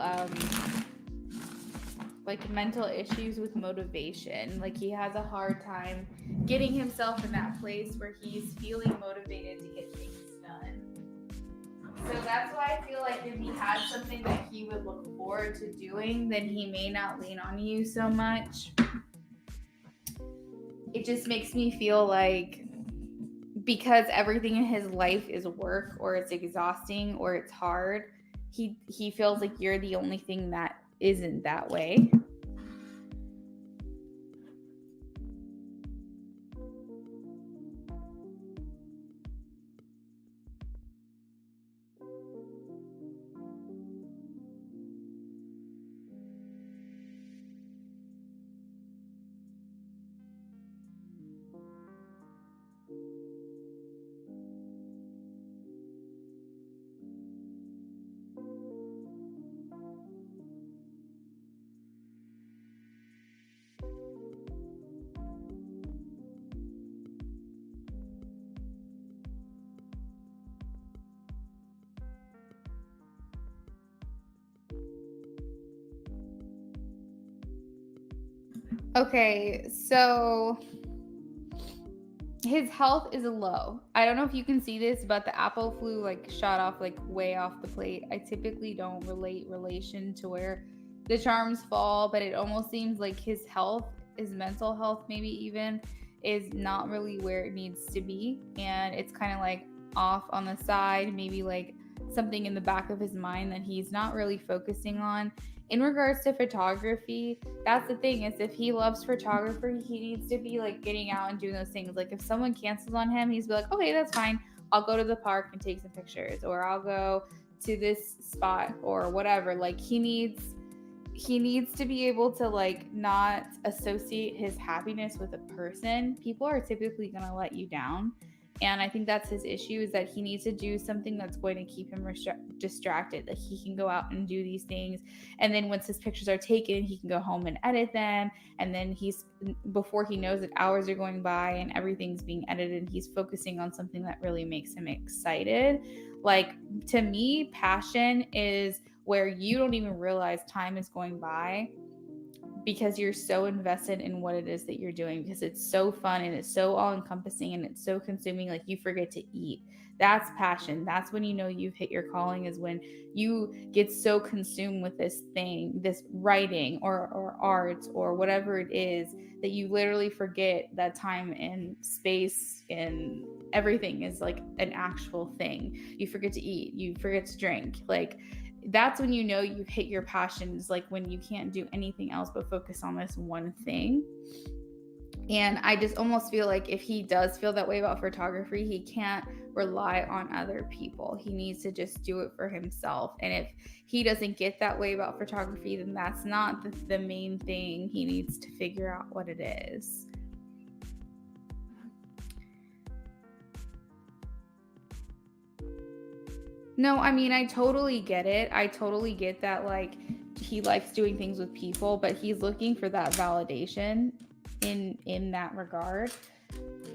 issues with motivation. Like he has a hard time getting himself in that place where he's feeling motivated to get things done. So that's why I feel like if he had something that he would look forward to doing, then he may not lean on you so much. It just makes me feel like because everything in his life is work or it's exhausting or it's hard, he feels like you're the only thing that isn't that way. Okay, so his health is low. I don't know if you can see this, but the apple flew like shot off like way off the plate. I typically don't relate relation to where the charms fall, but it almost seems like his health, his mental health maybe even, is not really where it needs to be. And it's kind of like off on the side, maybe like something in the back of his mind that he's not really focusing on. In regards to photography, that's the thing, is if he loves photography, he needs to be like getting out and doing those things. Like if someone cancels on him, he's be like, okay, that's fine. I'll go to the park and take some pictures, or I'll go to this spot or whatever. Like he needs to be able to like not associate his happiness with a person. People are typically going to let you down. And I think that's his issue, is that he needs to do something that's going to keep him distracted. That he can go out and do these things. And then once his pictures are taken, he can go home and edit them. And then before he knows it, hours are going by and everything's being edited. He's focusing on something that really makes him excited. Like, to me, passion is where you don't even realize time is going by because you're so invested in what it is that you're doing, because it's so fun and it's so all-encompassing and it's so consuming, like you forget to eat. That's passion. That's when you know you've hit your calling, is when you get so consumed with this thing, this writing or art or whatever it is, that you literally forget that time and space and everything is like an actual thing. You forget to eat, you forget to drink. Like, that's when you know you've hit your passions, like when you can't do anything else but focus on this one thing. And I just almost feel like if he does feel that way about photography, he can't rely on other people. He needs to just do it for himself. And if he doesn't get that way about photography, then that's not the main thing. He needs to figure out what it is. No, I mean, I totally get it. I totally get that, like, he likes doing things with people, but he's looking for that validation in that regard.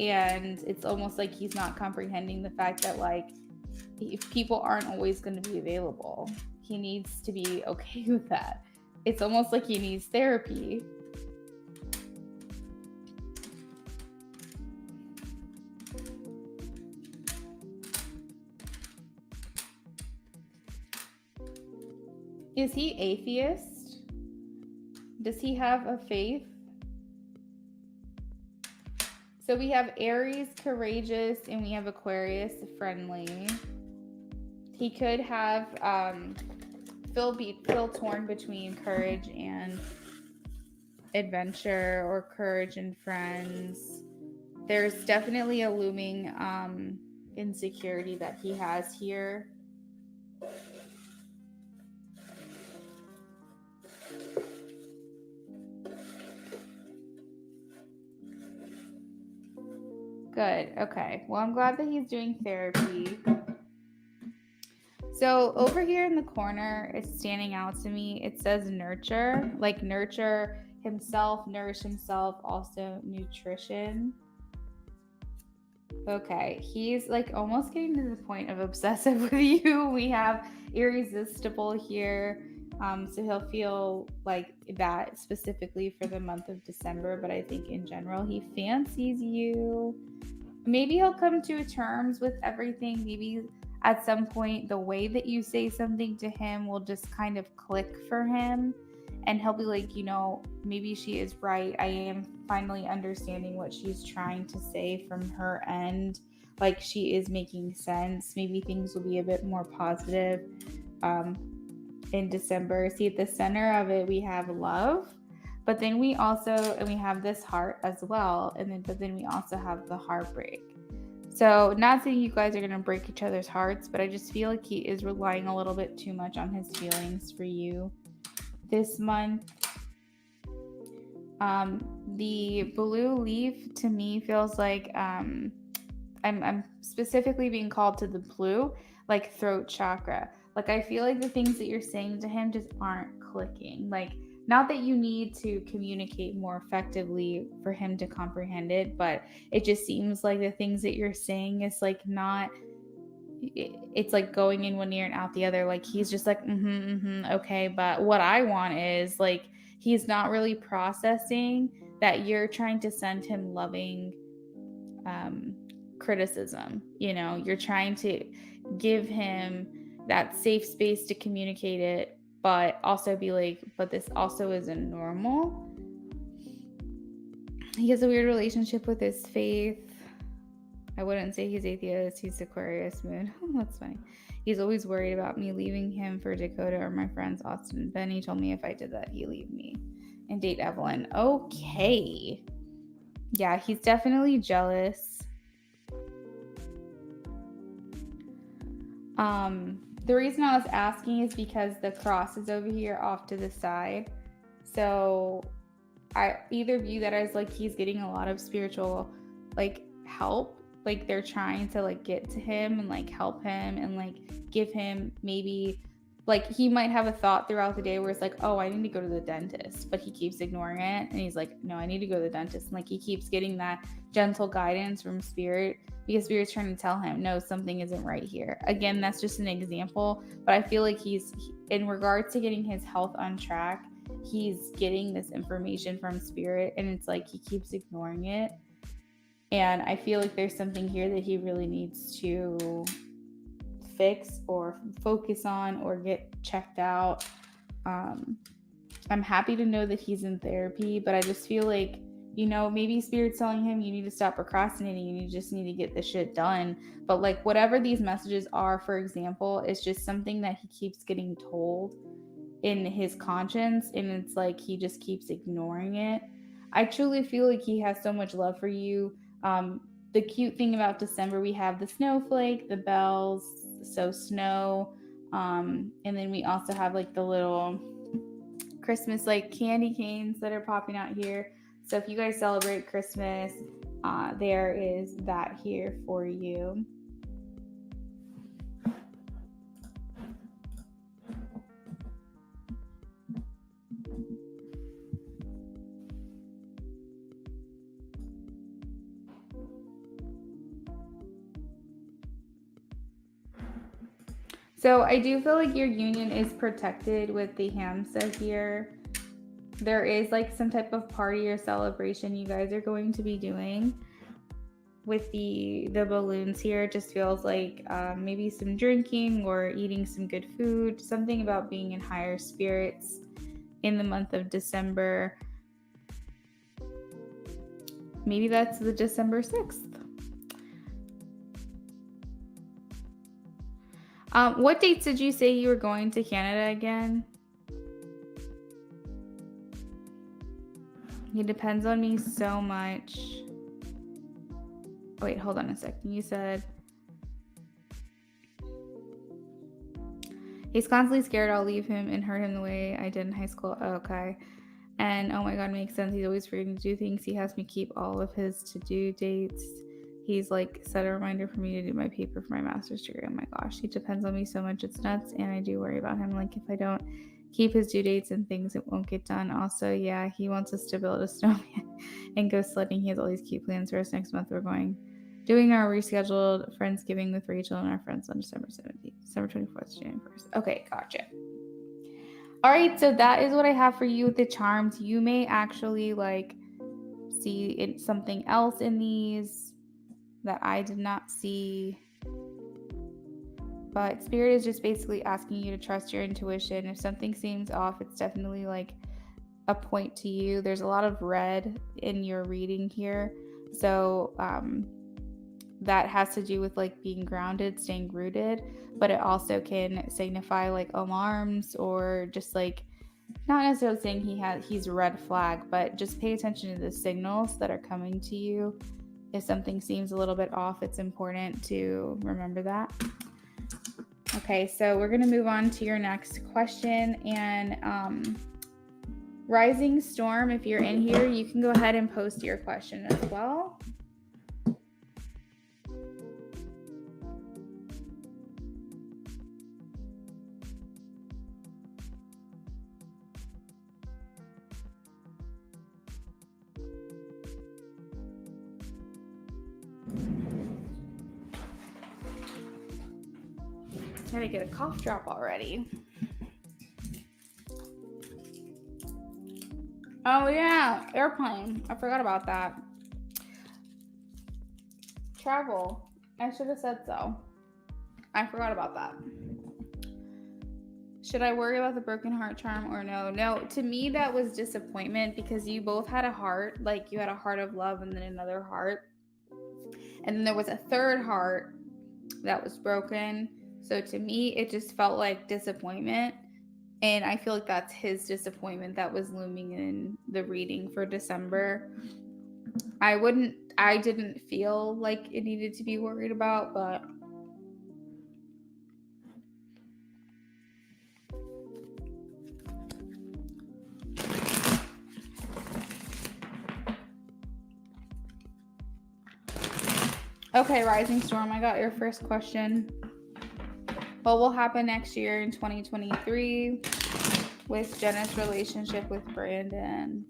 And it's almost like he's not comprehending the fact that, like, if people aren't always going to be available, he needs to be okay with that. It's almost like he needs therapy. Is he atheist? Does he have a faith? So we have Aries, courageous, and we have Aquarius, friendly. He could have feel torn between courage and adventure, or courage and friends. There's definitely a looming insecurity that he has here. Good. Okay. Well, I'm glad that he's doing therapy. So over here in the corner, it's standing out to me. It says nurture, like nurture himself, nourish himself, also nutrition. Okay, he's like almost getting to the point of obsessive with you. We have irresistible here. So he'll feel like that specifically for the month of December, but I think in general he fancies you. Maybe he'll come to terms with everything. Maybe at some point the way that you say something to him will just kind of click for him, and he'll be like, maybe she is right. I am finally understanding what she's trying to say from her end. Like, she is making sense. Maybe things will be a bit more positive in December. See, at the center of it, we have love. But then we have this heart as well. But then we also have the heartbreak. So, not saying you guys are going to break each other's hearts, but I just feel like he is relying a little bit too much on his feelings for you this month. The blue leaf to me feels like I'm specifically being called to the blue, like throat chakra. Like, I feel like the things that you're saying to him just aren't clicking. Like, not that you need to communicate more effectively for him to comprehend it, but it just seems like the things that you're saying is like not, it's like going in one ear and out the other. Like, he's just like, okay, but what I want is like, he's not really processing that you're trying to send him loving criticism. You're trying to give him that safe space to communicate it, but also be like, but this also isn't normal. He has a weird relationship with his faith. I wouldn't say he's atheist. He's Aquarius moon. That's funny. He's always worried about me leaving him for Dakota or my friends Austin and Ben. He told me if I did that, he'd leave me and date Evelyn. Okay. Yeah, he's definitely jealous. The reason I was asking is because the cross is over here off to the side. So I either view that as like he's getting a lot of spiritual like help. Like, they're trying to like get to him and like help him and like give him, maybe like he might have a thought throughout the day where it's like, oh, I need to go to the dentist, but he keeps ignoring it. And he's like, no, I need to go to the dentist. And like, he keeps getting that gentle guidance from spirit because spirit's trying to tell him, no, something isn't right here. Again, that's just an example, but I feel like he's, in regards to getting his health on track, he's getting this information from spirit and it's like he keeps ignoring it. And I feel like there's something here that he really needs to fix or focus on or get checked out. I'm happy to know that he's in therapy, but I just feel like, maybe spirit's telling him you need to stop procrastinating and you just need to get the shit done. But like, whatever these messages are, for example, it's just something that he keeps getting told in his conscience, and it's like he just keeps ignoring it. I truly feel like he has so much love for you. The cute thing about December, we have the snowflake, the bells, so snow, and then we also have like the little Christmas like candy canes that are popping out here. So if you guys celebrate Christmas, there is that here for you. So I do feel like your union is protected with the Hamsa here. There is like some type of party or celebration you guys are going to be doing. With the balloons here, it just feels like maybe some drinking or eating some good food, something about being in higher spirits in the month of December. Maybe that's the December 6th. What dates did you say you were going to Canada again? He depends on me so much. Wait, hold on a second. You said he's constantly scared I'll leave him and hurt him the way I did in high school. Okay. And oh my God, makes sense. He's always forgetting to do things. He has me keep all of his to-do dates. He's like, set a reminder for me to do my paper for my master's degree. Oh my gosh, he depends on me so much. It's nuts. And I do worry about him. Like, if I don't keep his due dates and things, it won't get done. Also, yeah, he wants us to build a snowman and go sledding. He has all these cute plans for us next month. We're doing our rescheduled Friendsgiving with Rachel and our friends on December 17th, December 24th, January 1st. Okay, gotcha. All right, so that is what I have for you with the charms. You may actually like see something else in these that I did not see. But Spirit is just basically asking you to trust your intuition. If something seems off, it's definitely like a point to you. There's a lot of red in your reading here. So that has to do with like being grounded, staying rooted, but it also can signify like alarms or just like, not necessarily saying he's a red flag, but just pay attention to the signals that are coming to you. If something seems a little bit off, it's important to remember that. Okay, so we're going to move on to your next question. And Rising Storm, if you're in here, you can go ahead and post your question as well. Gotta get a cough drop already. Oh yeah, airplane. I forgot about that. Travel. I should have said so. I forgot about that. Should I worry about the broken heart charm or no? No, to me that was disappointment because you both had a heart. Like you had a heart of love and then another heart. And then there was a third heart that was broken. So to me, it just felt like disappointment. And I feel like that's his disappointment that was looming in the reading for December. I didn't feel like it needed to be worried about, but okay, Rising Storm, I got your first question. What will happen next year in 2023 with Jenna's relationship with Brandon?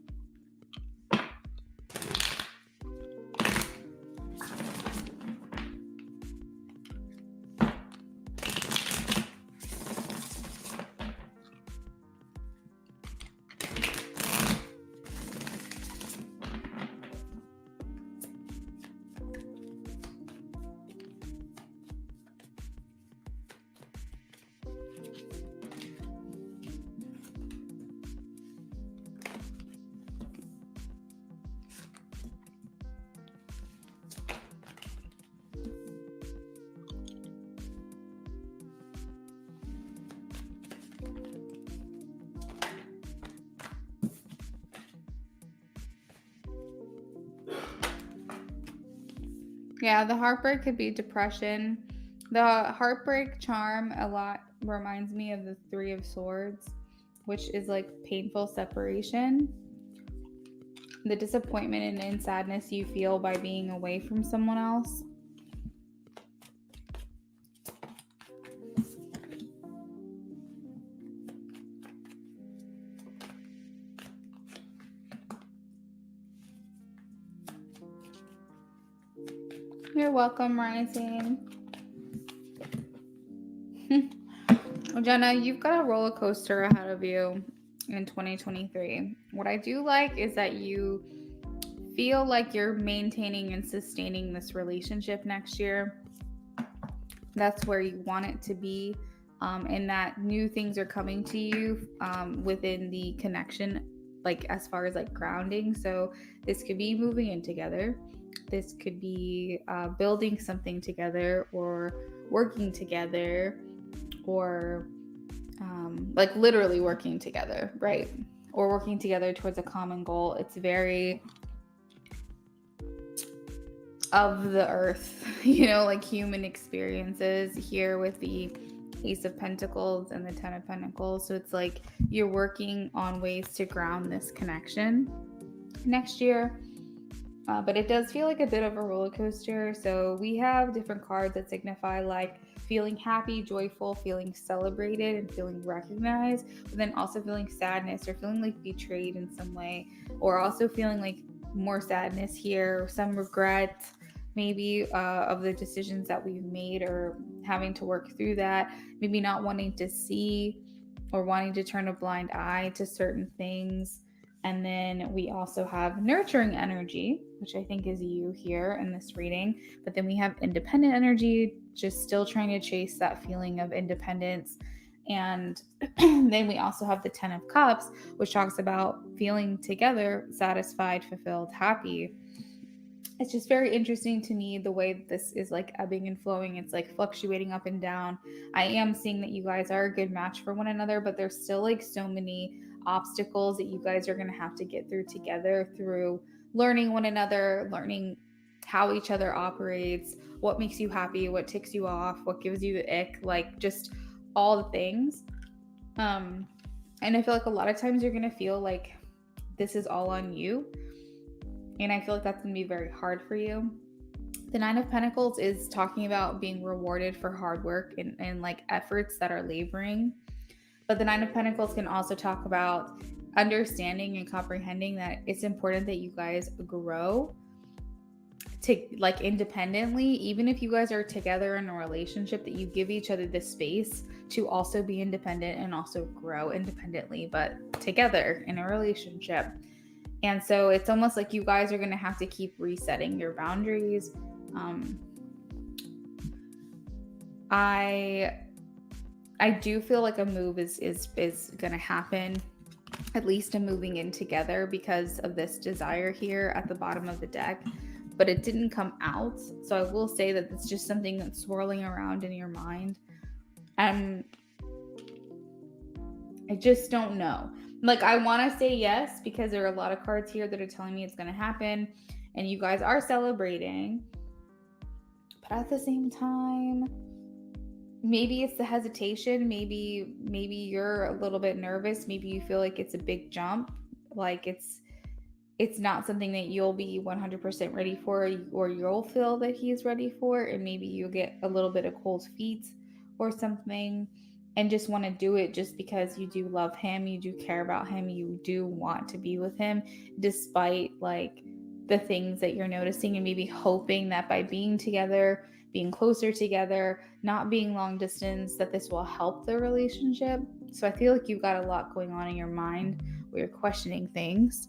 Yeah, the heartbreak could be depression. The heartbreak charm a lot reminds me of the Three of Swords, which is like painful separation. The disappointment and sadness you feel by being away from someone else. You're welcome, Rising. Jenna, you've got a roller coaster ahead of you in 2023. What I do like is that you feel like you're maintaining and sustaining this relationship next year. That's where you want it to be. And that new things are coming to you within the connection, like as far as like grounding. So this could be moving in together. This could be building something together or working together or like literally working together, right? Or working together towards a common goal. It's very of the earth, like human experiences here with the Ace of Pentacles and the Ten of Pentacles. So it's like you're working on ways to ground this connection next year. But it does feel like a bit of a roller coaster. So we have different cards that signify like feeling happy, joyful, feeling celebrated, and feeling recognized, but then also feeling sadness or feeling like betrayed in some way, or also feeling like more sadness here, some regret maybe of the decisions that we've made or having to work through that, maybe not wanting to see or wanting to turn a blind eye to certain things. And then we also have nurturing energy, which I think is you here in this reading. But then we have independent energy, just still trying to chase that feeling of independence. And then we also have the 10 of Cups, which talks about feeling together, satisfied, fulfilled, happy. It's just very interesting to me the way that this is like ebbing and flowing. It's like fluctuating up and down. I am seeing that you guys are a good match for one another, but there's still like so many obstacles that you guys are going to have to get through together through learning one another, learning how each other operates, what makes you happy, what ticks you off, what gives you the ick, like just all the things. Um, and I feel like a lot of times you're going to feel like this is all on you. And I feel like that's going to be very hard for you. The Nine of Pentacles is talking about being rewarded for hard work and like efforts that are laboring. But the Nine of Pentacles can also talk about understanding and comprehending that it's important that you guys grow to like independently, even if you guys are together in a relationship, that you give each other the space to also be independent and also grow independently, but together in a relationship. And so it's almost like you guys are going to have to keep resetting your boundaries. I do feel like a move is going to happen, at least a moving in together because of this desire here at the bottom of the deck, but it didn't come out. So I will say that it's just something that's swirling around in your mind. And I just don't know. Like, I want to say yes because there are a lot of cards here that are telling me it's going to happen and you guys are celebrating. But at the same time, maybe it's the hesitation. Maybe you're a little bit nervous. Maybe you feel like it's a big jump. Like it's not something that you'll be 100% ready for, or you'll feel that he's ready for. And maybe you get a little bit of cold feet or something and just want to do it just because you do love him, you do care about him, you do want to be with him, despite like the things that you're noticing, and maybe hoping that by being together, being closer together, not being long distance, that this will help the relationship. So I feel like you've got a lot going on in your mind where you're questioning things.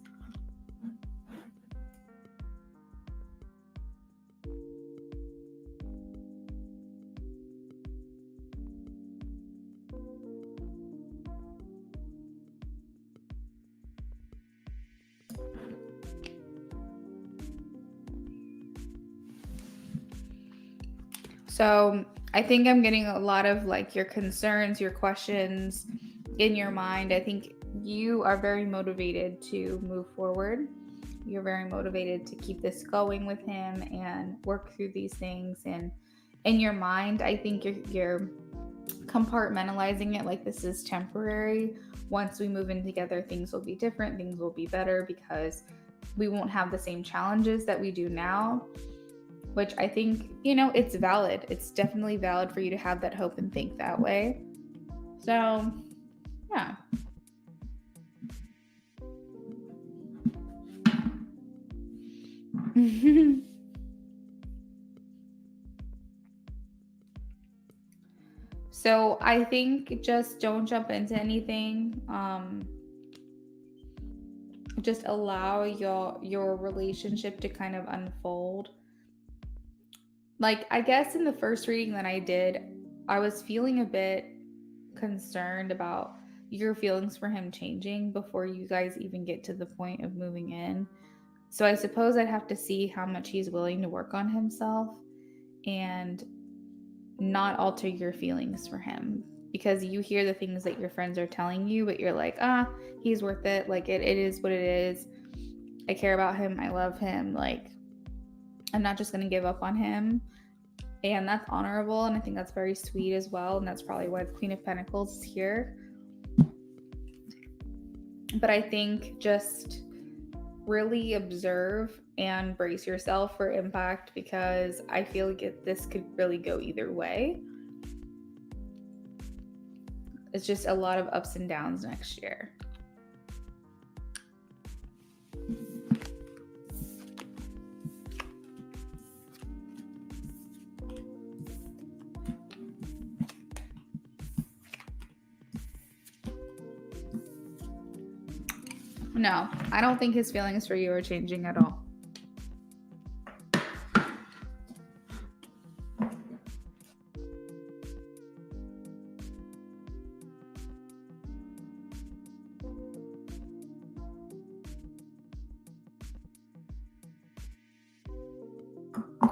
So I think I'm getting a lot of like your concerns, your questions in your mind. I think you are very motivated to move forward. You're very motivated to keep this going with him and work through these things. And in your mind, I think you're compartmentalizing it like this is temporary. Once we move in together, things will be different, things will be better because we won't have the same challenges that we do now, which I think, it's valid. It's definitely valid for you to have that hope and think that way. So, yeah. So I think just don't jump into anything. Just allow your relationship to kind of unfold. Like, I guess in the first reading that I did, I was feeling a bit concerned about your feelings for him changing before you guys even get to the point of moving in. So I suppose I'd have to see how much he's willing to work on himself and not alter your feelings for him, because you hear the things that your friends are telling you, but you're like, he's worth it. Like it is what it is. I care about him. I love him. Like, I'm not just going to give up on him. And that's honorable. And I think that's very sweet as well. And that's probably why the Queen of Pentacles is here. But I think just really observe and brace yourself for impact, because I feel like this could really go either way. It's just a lot of ups and downs next year. No, I don't think his feelings for you are changing at all.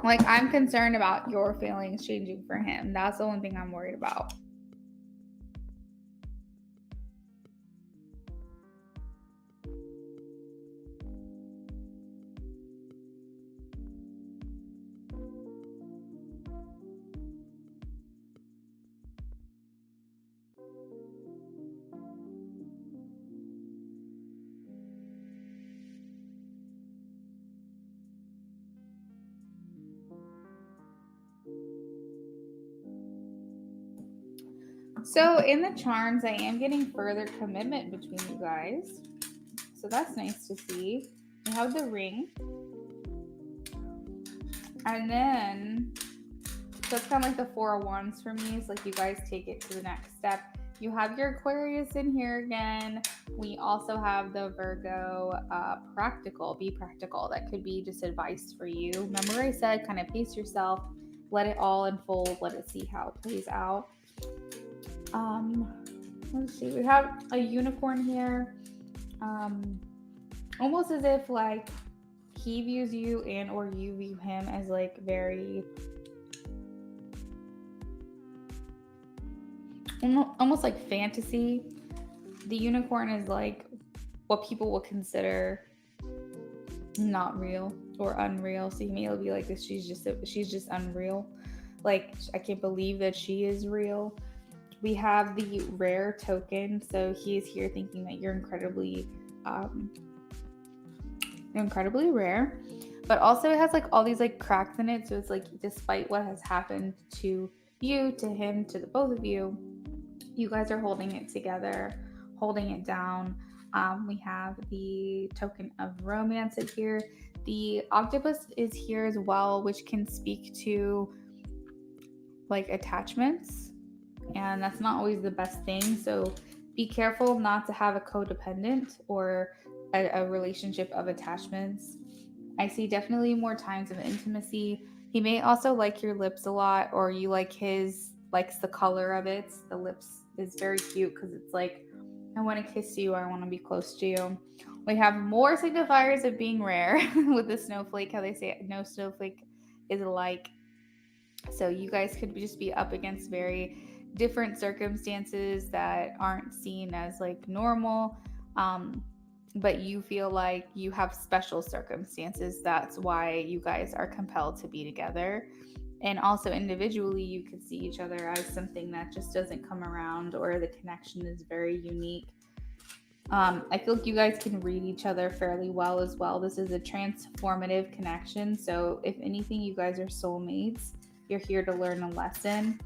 Like, I'm concerned about your feelings changing for him. That's the only thing I'm worried about. So in the charms, I am getting further commitment between you guys. So that's nice to see. We have the ring. And then, so it's kind of like the Four of Wands for me. It's like you guys take it to the next step. You have your Aquarius in here again. We also have the Virgo practical. Be practical. That could be just advice for you. Remember I said kind of pace yourself. Let it all unfold. Let it see how it plays out. Let's see. We have a unicorn here. Almost as if like he views you and or you view him as like very almost like fantasy. The unicorn is like what people will consider not real or unreal. So you may be like this, she's just unreal. Like, I can't believe that she is real. We have the rare token. So he is here thinking that you're incredibly rare, but also it has like all these like cracks in it. So it's like, despite what has happened to you, to him, to the both of you, you guys are holding it together, holding it down. We have the token of romance in here. The octopus is here as well, which can speak to like attachments, and that's not always the best thing. So be careful not to have a codependent or a relationship of attachments. I see definitely more times of intimacy. He may also like your lips a lot, or you like his, likes the color of it. The lips is very cute because it's like, I want to kiss you, I want to be close to you. We have more signifiers of being rare with the snowflake, how they say it, no snowflake is alike. So you guys could just be up against very different circumstances that aren't seen as like normal. But you feel like you have special circumstances. That's why you guys are compelled to be together. And also individually, you could see each other as something that just doesn't come around, or the connection is very unique. I feel like you guys can read each other fairly well as well. This is a transformative connection. So if anything, you guys are soulmates. You're here to learn a lesson.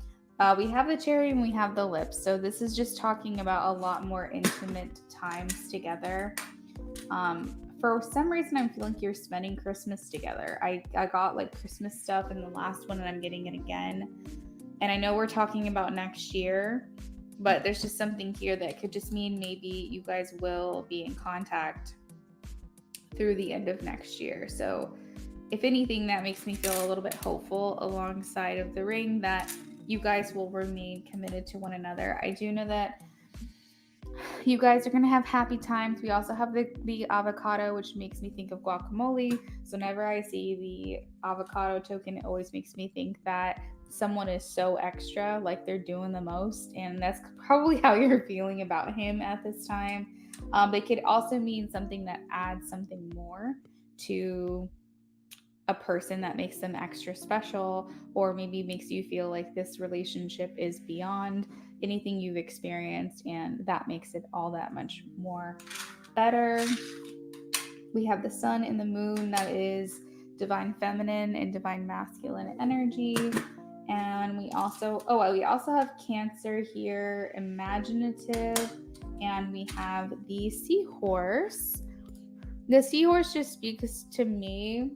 We have the cherry and we have the lips. So this is just talking about a lot more intimate times together. For some reason, I'm feeling like you're spending Christmas together. I got like Christmas stuff in the last one, and I'm getting it again. And I know we're talking about next year, but there's just something here that could just mean maybe you guys will be in contact through the end of next year. So if anything, that makes me feel a little bit hopeful, alongside of the ring, that you guys will remain committed to one another. I do know that you guys are going to have happy times. We also have the avocado, which makes me think of guacamole. So whenever I see the avocado token, it always makes me think that someone is so extra, like they're doing the most. And that's probably how you're feeling about him at this time. It could also mean something that adds something more to a person that makes them extra special, or maybe makes you feel like this relationship is beyond anything you've experienced, and that makes it all that much more better. We have the sun and the moon, that is divine feminine and divine masculine energy. And we also have Cancer here, imaginative, and we have the seahorse. The seahorse just speaks to me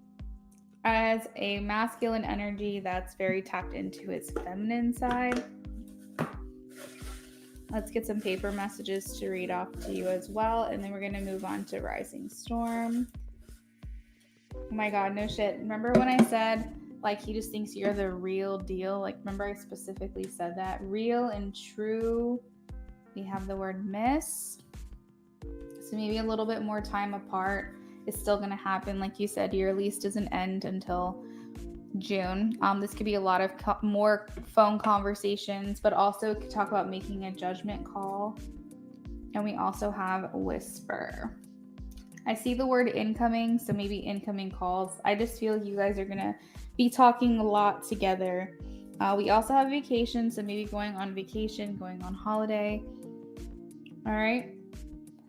as a masculine energy that's very tapped into its feminine side. Let's get some paper messages to read off to you as well, and then we're going to move on to Rising Storm. Oh my god, no shit. Remember when I said, like, he just thinks you're the real deal? Like, remember I specifically said that? Real and true. We have the word miss. So maybe a little bit more time apart is still going to happen. Like you said, your lease doesn't end until June. This could be a lot of more phone conversations, but also could talk about making a judgment call. And we also have whisper. I see the word incoming, so maybe incoming calls. I just feel like you guys are going to be talking a lot together. We also have vacation, so maybe going on vacation, going on holiday. All right.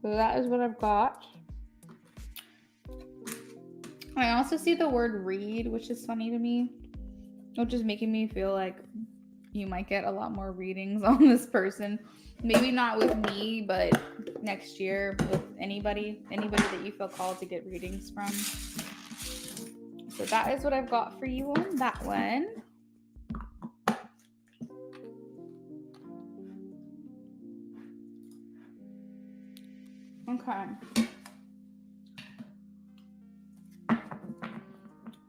So that is what I've got. I also see the word read, which is funny to me, which is making me feel like you might get a lot more readings on this person. Maybe not with me, but next year with anybody that you feel called to get readings from. So that is what I've got for you on that one. Okay.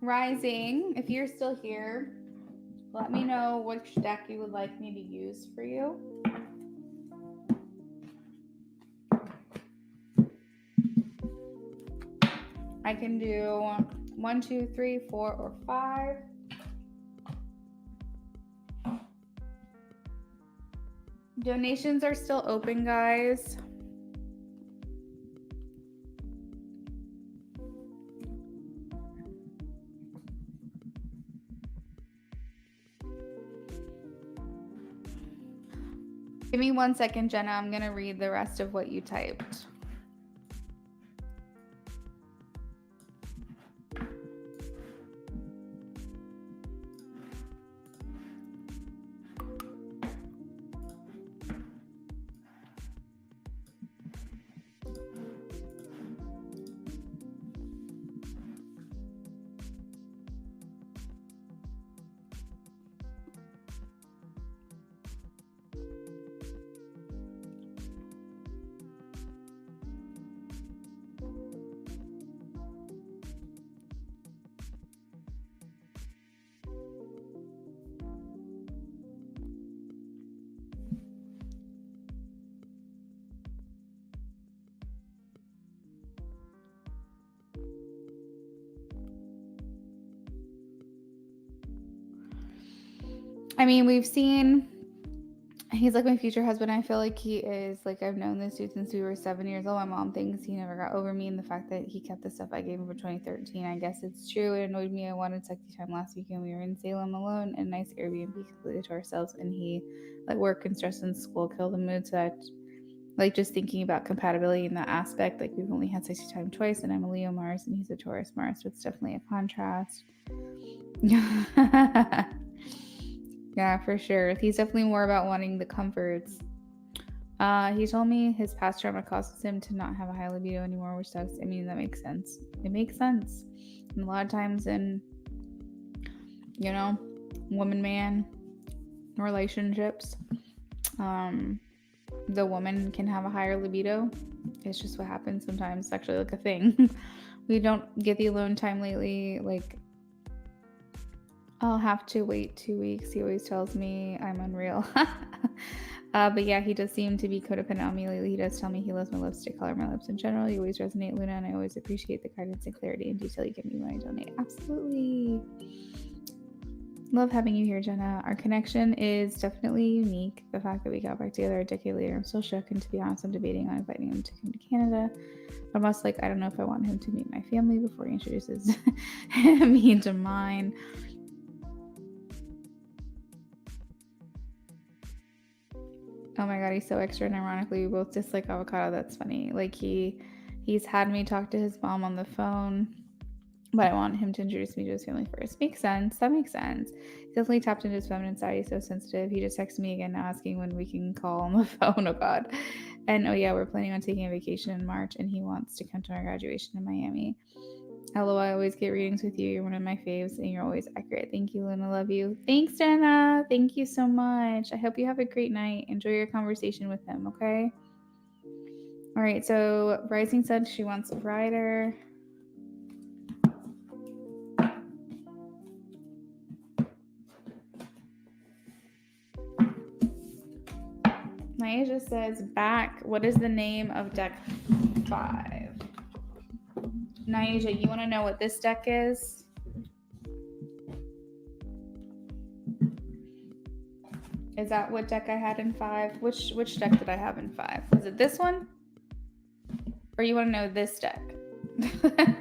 Rising, if you're still here, let me know which deck you would like me to use for you. I can do 1, 2, 3, 4, or 5. Donations are still open, guys. Give me 1 second, Jenna. I'm going to read the rest of what you typed. I mean, we've seen, he's like my future husband. I feel like he is, like, I've known this dude since we were 7 years old. My mom thinks he never got over me, and the fact that he kept the stuff I gave him for 2013, I guess it's true. It annoyed me. I wanted sexy time last weekend. We were in Salem alone in a nice Airbnb completely to ourselves, and he, like, work and stress and school kill the mood. So I, like, just thinking about compatibility in that aspect, like, we've only had sexy time twice, and I'm a Leo Mars and he's a Taurus Mars, so it's definitely a contrast. Yeah, for sure. He's definitely more about wanting the comforts. He told me his past trauma causes him to not have a high libido anymore, which sucks. I mean, that makes sense. It makes sense. And a lot of times in, woman-man relationships, the woman can have a higher libido. It's just what happens sometimes. It's actually like a thing. We don't get the alone time lately. Like, I'll have to wait 2 weeks. He always tells me I'm unreal. But yeah, he does seem to be codependent on me lately. He does tell me he loves my lipstick color, my lips in general. You always resonate, Luna, and I always appreciate the guidance and clarity and detail you give me when I donate. Absolutely. Love having you here, Jenna. Our connection is definitely unique. The fact that we got back together a decade later, I'm still shook, and to be honest, I'm debating on inviting him to come to Canada. But I'm also like, I don't know if I want him to meet my family before he introduces me to mine. Oh my god, he's so extra, and ironically, we both dislike avocado. That's funny. Like, he He's had me talk to his mom on the phone, but I want him to introduce me to his family first. Makes sense. That makes sense. He definitely tapped into his feminine side. He's so sensitive. He just texted me again now asking when we can call on the phone. Oh, God. And, oh, yeah, we're planning on taking a vacation in March, and he wants to come to my graduation in Miami. Hello, I always get readings with you. You're one of my faves, and you're always accurate. Thank you, Luna. Love you. Thanks, Jenna. Thank you so much. I hope you have a great night. Enjoy your conversation with him, okay? All right, so Rising said she wants a rider. Naija says back. What is the name of deck 5? Naija, you want to know what this deck is? Is that what deck I had in 5? Which deck did I have in 5? Is it this one? Or you want to know this deck? Let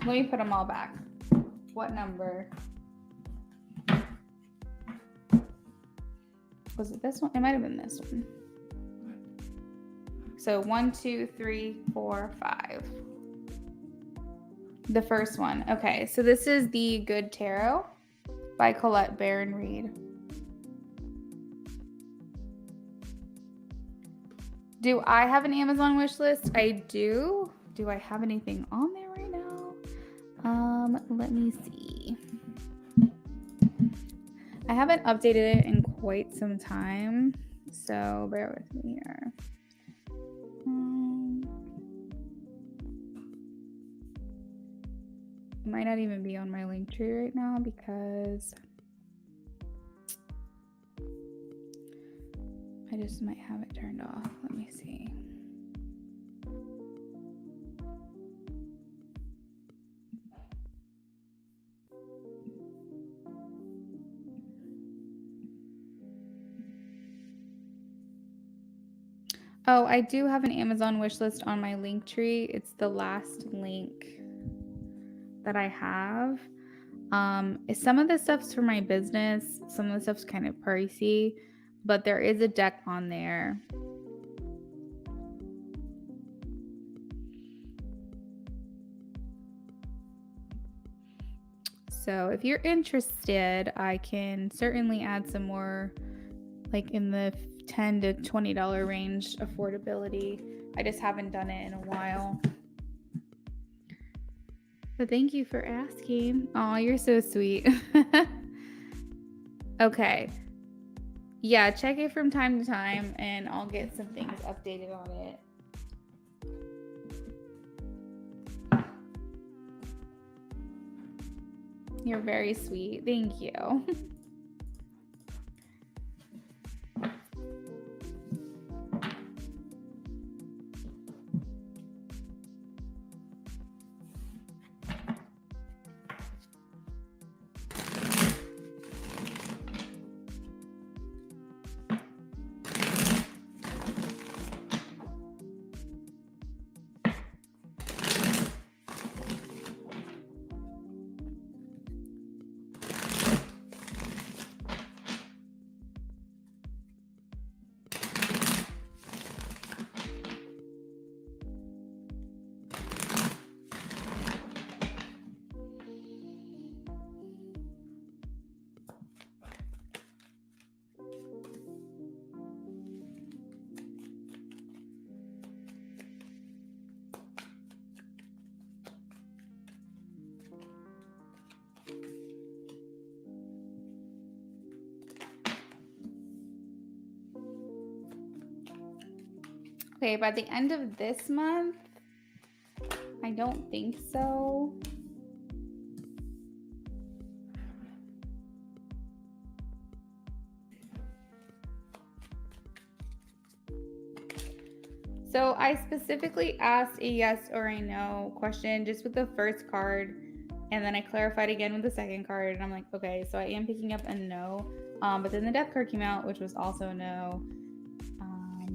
me put them all back. What number? Was it this one? It might have been this one. So 1, 2, 3, 4, 5. The first one. Okay, so this is The Good Tarot by Colette Baron Reed. Do I have an Amazon wish list? I do. Do I have anything on there right now? Let me see. I haven't updated it in quite some time, so bear with me here. It might not even be on my link tree right now because I just might have it turned off. Let me see. Oh, I do have an Amazon wish list on my link tree. It's the last link that I have. Some of the stuff's for my business. Some of the stuff's kind of pricey, but there is a deck on there. So if you're interested, I can certainly add some more, like in the $10 to $20 range affordability. I just haven't done it in a while. But thank you for asking. Oh, you're so sweet. Okay. Yeah, check it from time to time and I'll get some things updated on it. You're very sweet. Thank you. Okay, by the end of this month, I don't think so. So I specifically asked a yes or a no question just with the first card, and then I clarified again with the second card, and I'm like, okay, so I am picking up a no. But then the death card came out, which was also a no.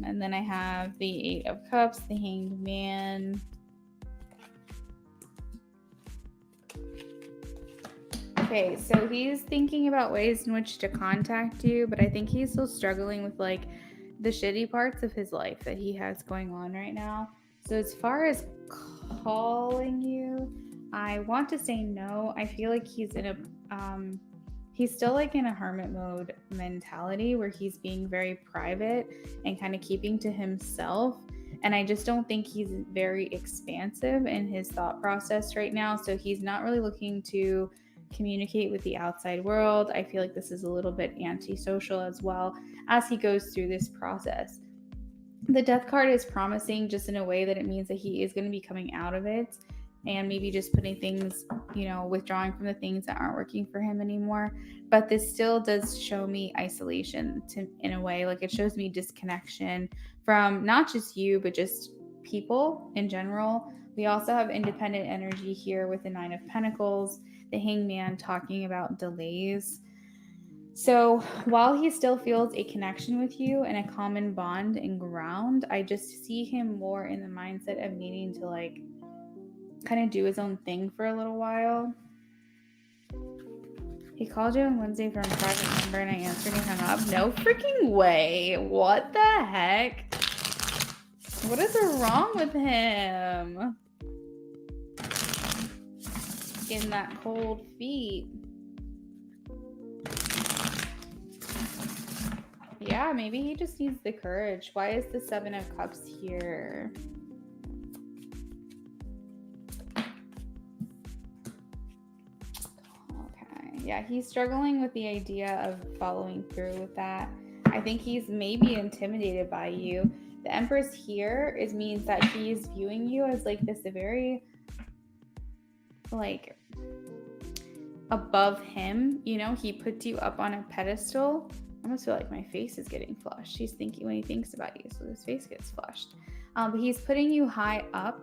And then I have the 8 of Cups, the Hanged Man. Okay, so he's thinking about ways in which to contact you, but I think he's still struggling with like the shitty parts of his life that he has going on right now. So as far as calling you, I want to say no. I feel like he's in a he's still like in a hermit mode mentality where he's being very private and kind of keeping to himself. And I just don't think he's very expansive in his thought process right now. So he's not really looking to communicate with the outside world. I feel like this is a little bit antisocial as well as he goes through this process. The death card is promising just in a way that it means that he is going to be coming out of it and maybe just putting things, withdrawing from the things that aren't working for him anymore. But this still does show me isolation in a way. Like, it shows me disconnection from not just you, but just people in general. We also have independent energy here with the Nine of Pentacles, the Hangman talking about delays. So while he still feels a connection with you and a common bond and ground, I just see him more in the mindset of needing to like kind of do his own thing for a little while. He called you on Wednesday from a private number and I answered and hung up. No freaking way. What the heck? What is wrong with him? Getting that cold feet. Yeah, maybe he just needs the courage. Why is the Seven of Cups here? Okay. Yeah, he's struggling with the idea of following through with that. I think he's maybe intimidated by you. The Empress here means that he's viewing you as like this very like above him. He puts you up on a pedestal. I almost feel like my face is getting flushed. He's thinking when he thinks about you, so his face gets flushed. But he's putting you high up,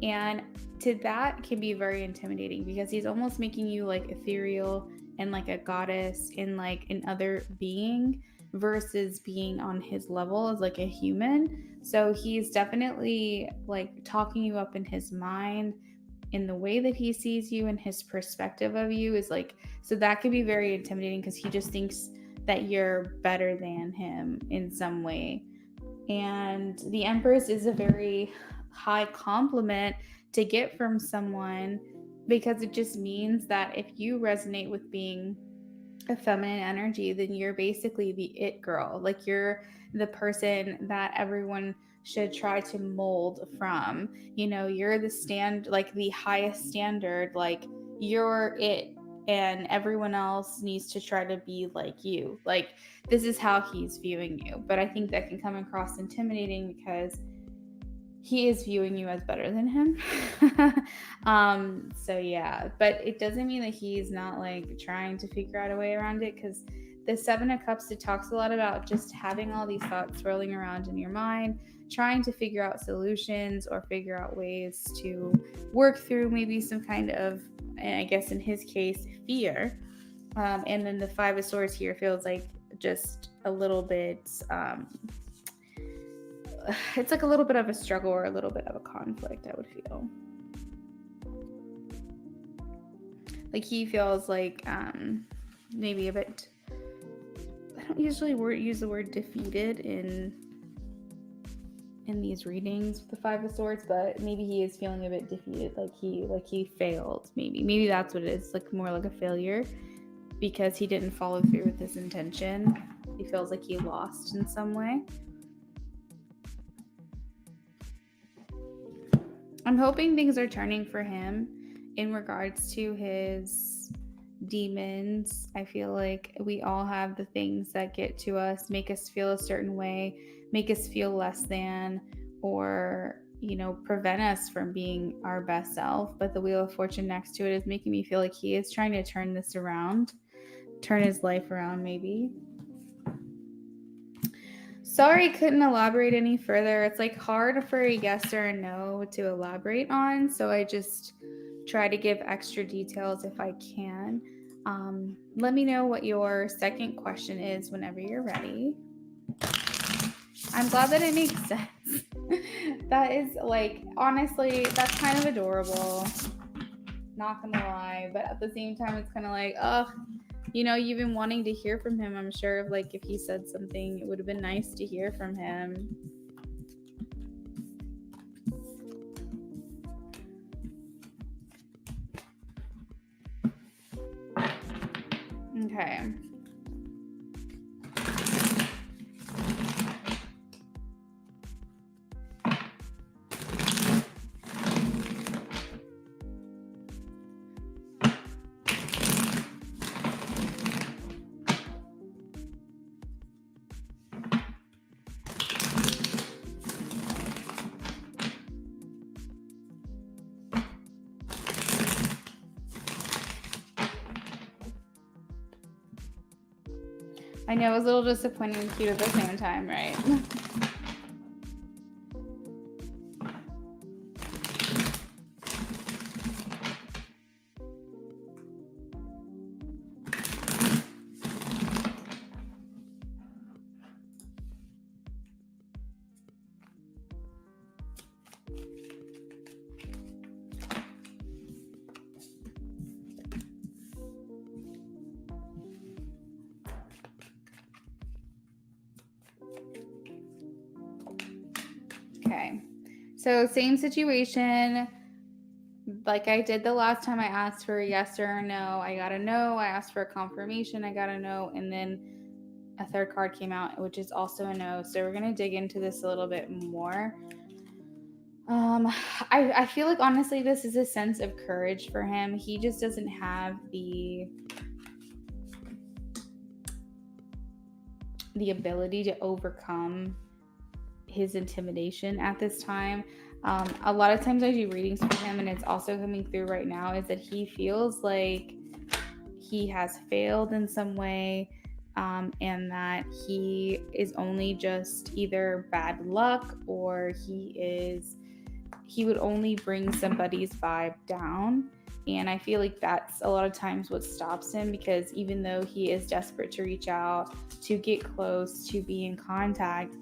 and to that can be very intimidating because he's almost making you like ethereal and like a goddess and like another being versus being on his level as like a human. So he's definitely like talking you up in his mind, in the way that he sees you and his perspective of you is like, so that could be very intimidating because he just thinks that you're better than him in some way. And the Empress is a very high compliment to get from someone because it just means that if you resonate with being a feminine energy, then you're basically the it girl. Like, you're the person that everyone should try to mold from. You're the highest standard. Like, you're it, and everyone else needs to try to be like you. Like, this is how he's viewing you. But I think that can come across intimidating because he is viewing you as better than him. So yeah, but it doesn't mean that he's not like trying to figure out a way around it, because the Seven of Cups, it talks a lot about just having all these thoughts swirling around in your mind, trying to figure out solutions or figure out ways to work through maybe some kind of, and I guess in his case, fear. And then the Five of Swords here feels like just a little bit, it's like a little bit of a struggle or a little bit of a conflict, I would feel. Like, he feels like maybe a bit, I don't usually use the word defeated in these readings with the Five of Swords, but maybe he is feeling a bit defeated, like he failed. Maybe that's what it is, like more like a failure because he didn't follow through with his intention. He feels like he lost in some way. I'm hoping things are turning for him in regards to his demons. I feel like we all have the things that get to us, make us feel a certain way, make us feel less than, or prevent us from being our best self. But the Wheel of Fortune next to it is making me feel like he is trying to turn this around, turn his life around maybe. Sorry, couldn't elaborate any further. It's like hard for a yes or a no to elaborate on, so I just try to give extra details if I can. Let me know what your second question is whenever you're ready. I'm glad that it makes sense. That is, like, honestly, that's kind of adorable. Not gonna lie, but at the same time, it's kind of like, ugh, you've been wanting to hear from him. I'm sure like if he said something, it would have been nice to hear from him. Okay. I know it was a little disappointing and cute at the same time, right? Okay. So same situation. Like I did the last time, I asked for a yes or a no. I got a no. I asked for a confirmation. I got a no. And then a third card came out, which is also a no. So we're going to dig into this a little bit more. I feel like honestly this is a sense of courage for him. He just doesn't have the ability to overcome his intimidation at this time. A lot of times I do readings for him, and it's also coming through right now, is that he feels like he has failed in some way, and that he is only just either bad luck or he would only bring somebody's vibe down. And I feel like that's a lot of times what stops him, because even though he is desperate to reach out, to get close, to be in contact,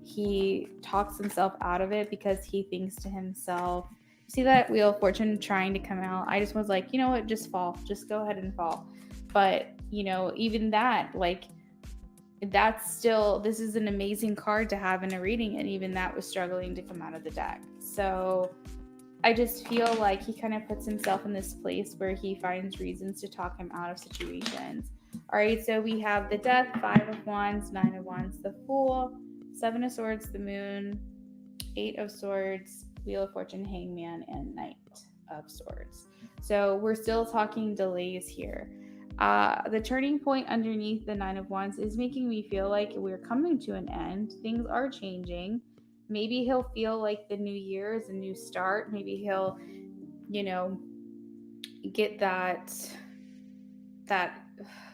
he talks himself out of it because he thinks to himself, see that Wheel of Fortune trying to come out? I just was like, you know what, just fall. Just go ahead and fall. But, even that, like, that's still, this is an amazing card to have in a reading, and even that was struggling to come out of the deck. So I just feel like he kind of puts himself in this place where he finds reasons to talk him out of situations. All right, so we have the Death, 5 of Wands, 9 of Wands, the Fool, 7 of Swords, the Moon, 8 of Swords, Wheel of Fortune, Hangman, and Knight of Swords. So we're still talking delays here. The turning point underneath the 9 of Wands is making me feel like we're coming to an end. Things are changing. Maybe he'll feel like the new year is a new start. Maybe he'll, get that,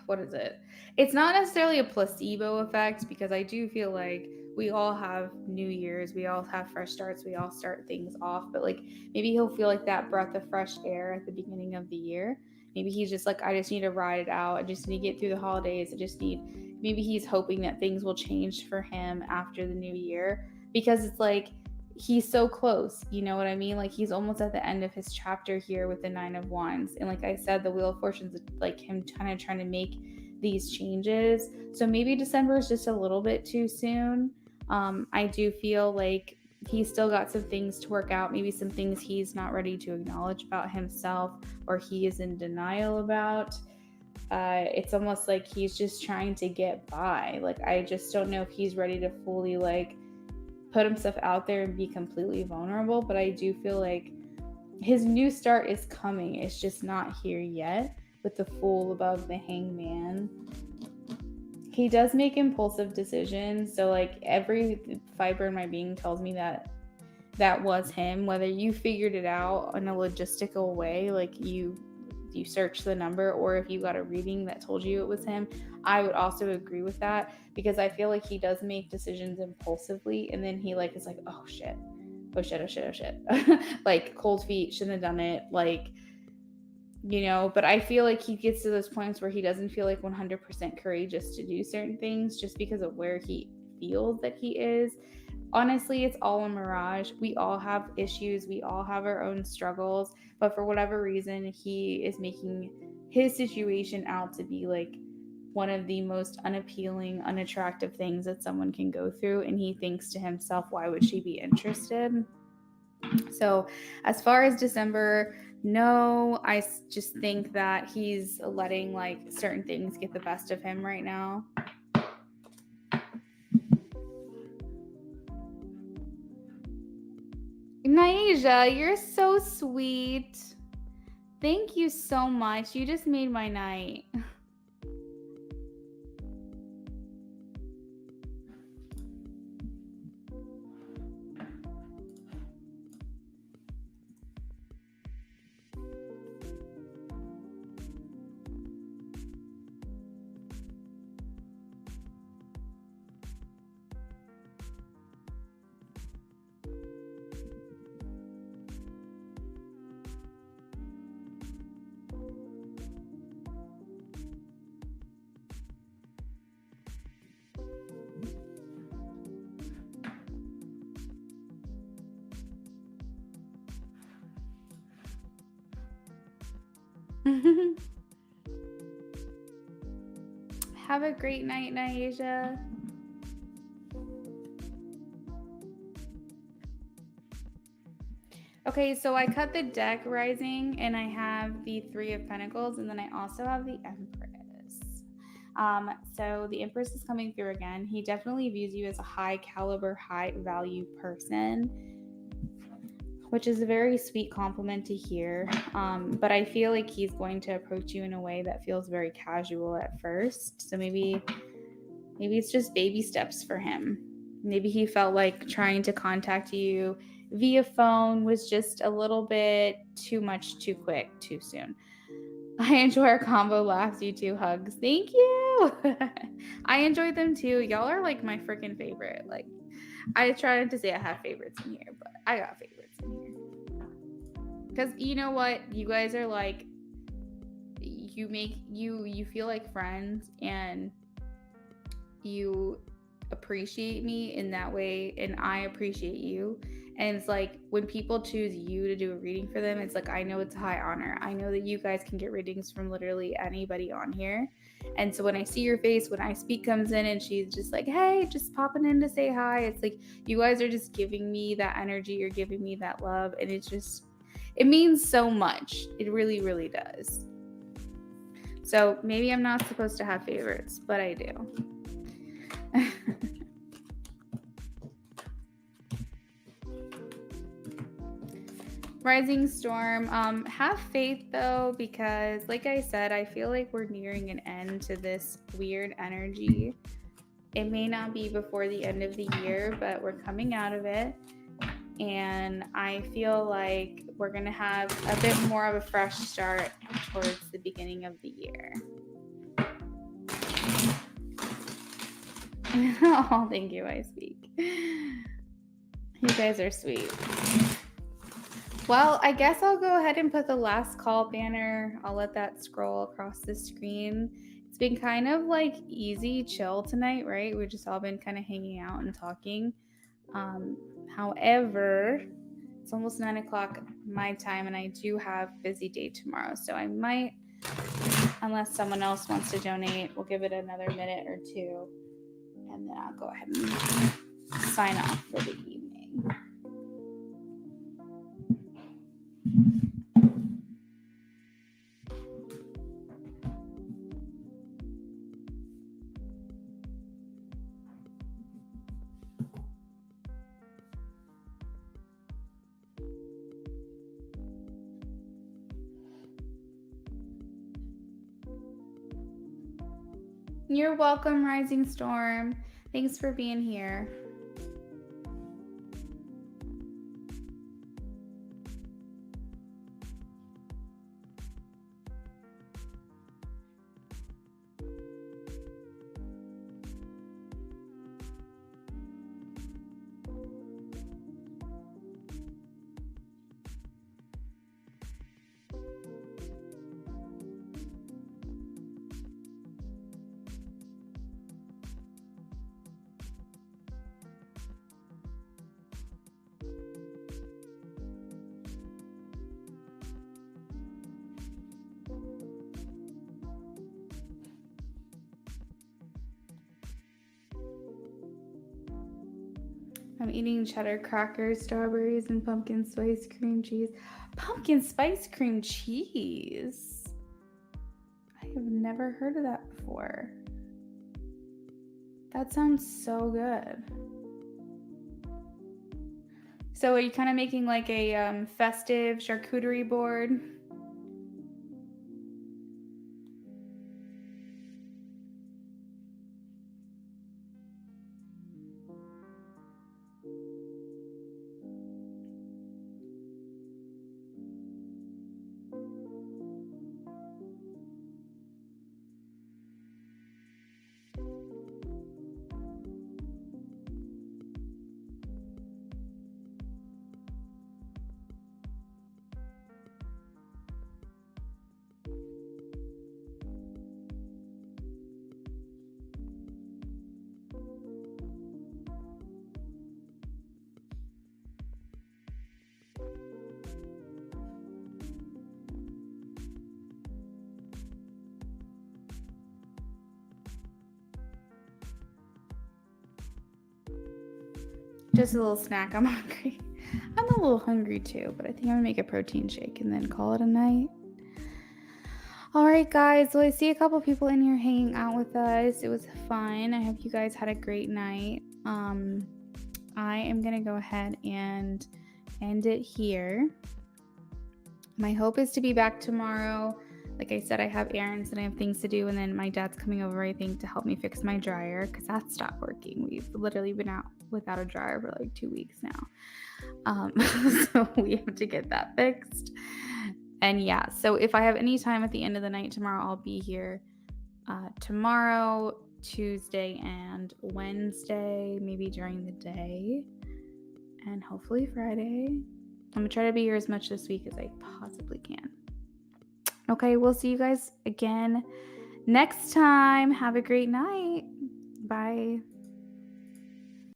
what is it? It's not necessarily a placebo effect, because I do feel like we all have new years, we all have fresh starts, we all start things off, but like maybe he'll feel like that breath of fresh air at the beginning of the year. Maybe he's just like, I just need to ride it out, I just need to get through the holidays, maybe he's hoping that things will change for him after the new year, because it's like he's so close, you know what I mean? Like he's almost at the end of his chapter here with the 9 of Wands, and like I said, the Wheel of Fortune's like him kind of trying to make these changes. So maybe December is just a little bit too soon. I do feel like he's still got some things to work out, maybe some things he's not ready to acknowledge about himself, or he is in denial about. It's almost like he's just trying to get by. Like I just don't know if he's ready to fully like put himself out there and be completely vulnerable, but I do feel like his new start is coming. It's just not here yet, with the Fool above the Hangman. He does make impulsive decisions, so like every fiber in my being tells me that that was him. Whether you figured it out in a logistical way, like you searched the number, or if you got a reading that told you it was him, I would also agree with that, because I feel like he does make decisions impulsively, and then he like is like, oh shit, like cold feet, shouldn't have done it, like, but I feel like he gets to those points where he doesn't feel like 100% courageous to do certain things just because of where he feels that he is. Honestly, it's all a mirage. We all have issues. We all have our own struggles. But for whatever reason, he is making his situation out to be like one of the most unappealing, unattractive things that someone can go through. And he thinks to himself, why would she be interested? So, as far as December, no, I just think that he's letting like certain things get the best of him right now. Naija, you're so sweet. Thank you so much. You just made my night. Have a great night, Naija. Okay, so I cut the deck, Rising, and I have the Three of Pentacles, and then I also have the Empress. So the Empress is coming through again. He definitely views you as a high caliber, high value person, which is a very sweet compliment to hear. But I feel like he's going to approach you in a way that feels very casual at first. So maybe it's just baby steps for him. Maybe he felt like trying to contact you via phone was just a little bit too much, too quick, too soon. I enjoy our combo laughs, you two hugs. Thank you. I enjoyed them too. Y'all are like my freaking favorite. Like, I tried to say I have favorites in here, but I got favorites in here. Because you know what? You guys are like, you feel like friends, and you appreciate me in that way, and I appreciate you. And it's like when people choose you to do a reading for them, it's like I know it's a high honor. I know that you guys can get readings from literally anybody on here. And so when I see your face, when I speak comes in and she's just like, hey, just popping in to say hi, it's like you guys are just giving me that energy, you're giving me that love, and it's just, it means so much. It really, really does. So maybe I'm not supposed to have favorites, but I do. Rising Storm, have faith though, because like I said, I feel like we're nearing an end to this weird energy. It may not be before the end of the year, but we're coming out of it. And I feel like we're going to have a bit more of a fresh start towards the beginning of the year. Oh, thank you, I speak. You guys are sweet. Well, I guess I'll go ahead and put the last call banner. I'll let that scroll across the screen. It's been kind of like easy, chill tonight, right? We've just all been kind of hanging out and talking. However, it's almost 9 o'clock my time, and I do have a busy day tomorrow. So I might, unless someone else wants to donate, we'll give it another minute or two, and then I'll go ahead and sign off for the evening. You're welcome, Rising Storm. Thanks for being here. I'm eating cheddar crackers, strawberries, and pumpkin spice cream cheese. Pumpkin spice cream cheese? I have never heard of that before. That sounds so good. So are you kind of making like a festive charcuterie board? Just a little snack. I'm hungry. I'm a little hungry too, but I think I'm gonna make a protein shake and then call it a night. All right, guys. Well, I see a couple people in here hanging out with us. It was fun. I hope you guys had a great night. I am gonna go ahead and end it here. My hope is to be back tomorrow. Like I said, I have errands and I have things to do, and then my dad's coming over, I think, to help me fix my dryer because that stopped working. We've literally been out without a dryer for like 2 weeks now. So we have to get that fixed. And yeah, so if I have any time at the end of the night tomorrow, I'll be here tomorrow, Tuesday, and Wednesday, maybe during the day, and hopefully Friday. I'm gonna try to be here as much this week as I possibly can. Okay, we'll see you guys again next time. Have a great night. Bye.